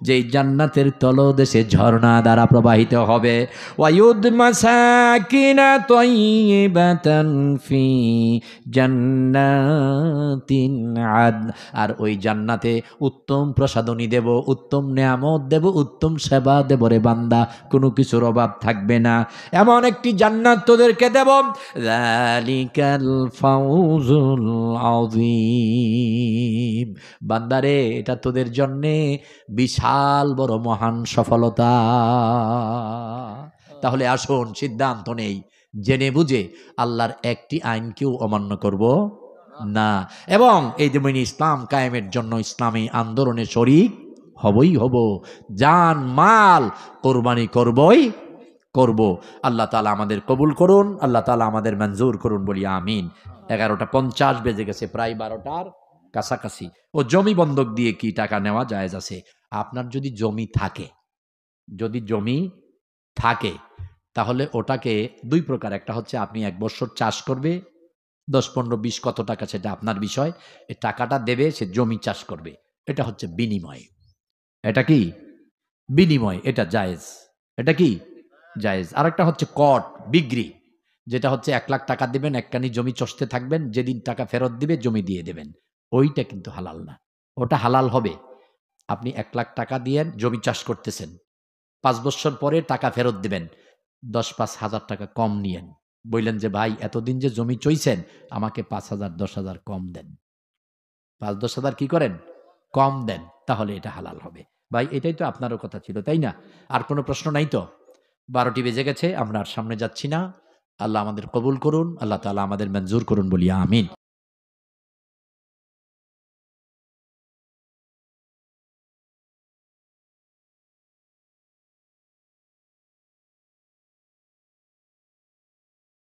যেই জান্নাতের তলদেশে ঝর্ণা দ্বারা প্রবাহিত হবে। ওয়ায়ুদ মাসাকিনা তাইয়িবাতান ফি জান্নাতিন আদ, আর ওই জান্নাতে উত্তম প্রসাদনী দেব, উত্তম নিয়ামত দেব, উত্তম সেবা দেব রে বান্দা, কোনো কিছুর অভাব থাকবে না। এমন একটি জান্নাত তোদেরকে দেব, যালিকাল ফাউজুল আযীম। বান্দারে, এটা তোদের জন্যে বিশাল বড় মহান সফলতা। তাহলে আসুন, সিদ্ধান্ত নেই, জেনে বুঝে আল্লাহর একটি আইনকেও অমান্য করব না, এবং এই জমিনে ইসলাম কায়েমের জন্য ইসলামী আন্দোলনে শরীক হবই হব, জান মাল কোরবানি করবই করব। আল্লাহ তাআলা আমাদের কবুল করুন, আল্লাহ তাআলা আমাদের মঞ্জুর করুন, বলি আমিন। 11:50 বেজে গেছে, প্রায় 12টার কাছাকাছি। ও জমি বন্ধক দিয়ে কি টাকা নেওয়া জায়েজ আছে? আপনার যদি জমি থাকে, যদি জমি থাকে, তাহলে ওটাকে দুই প্রকার, একটা হচ্ছে আপনি 1 বছর চাষ করবে, 10, 15, 20 কত টাকা সেটা আপনার বিষয়, এই টাকাটা দেবে, সে জমি চাষ করবে, এটা হচ্ছে বিনিময়। এটা কি বিনিময়? এটা জায়েজ, এটা কি জায়েজ। আরেকটা হচ্ছে কট বিক্রি, যেটা হচ্ছে 1 লাখ টাকা দিবেন, একখানি জমি চষতে থাকবেন, যেদিন টাকা ফেরত দিবে জমি দিয়ে দেবেন, ওইটা কিন্তু হালাল না। ওটা হালাল হবে, আপনি 1 লাখ টাকা দিয়ে জমি চাষ করতেছেন, 5 বছর পরে টাকা ফেরত দিবেন, 10-5 হাজার টাকা কম নিয়েন, বললেন যে ভাই এতদিন যে জমি চইছেন, আমাকে 5,000 10,000 কম দেন, 5-10 হাজার কি করেন, কম দেন, তাহলে এটা হালাল হবে। ভাই এটাই তো আপনারও কথা ছিল, তাই না? আর কোনো প্রশ্ন নাই তো? 12টি বেজে গেছে, আমরা আর সামনে যাচ্ছি না। আল্লাহ আমাদের কবুল করুন, আল্লাহ তাআলা আমাদের মঞ্জুর করুন, বলি আমিন।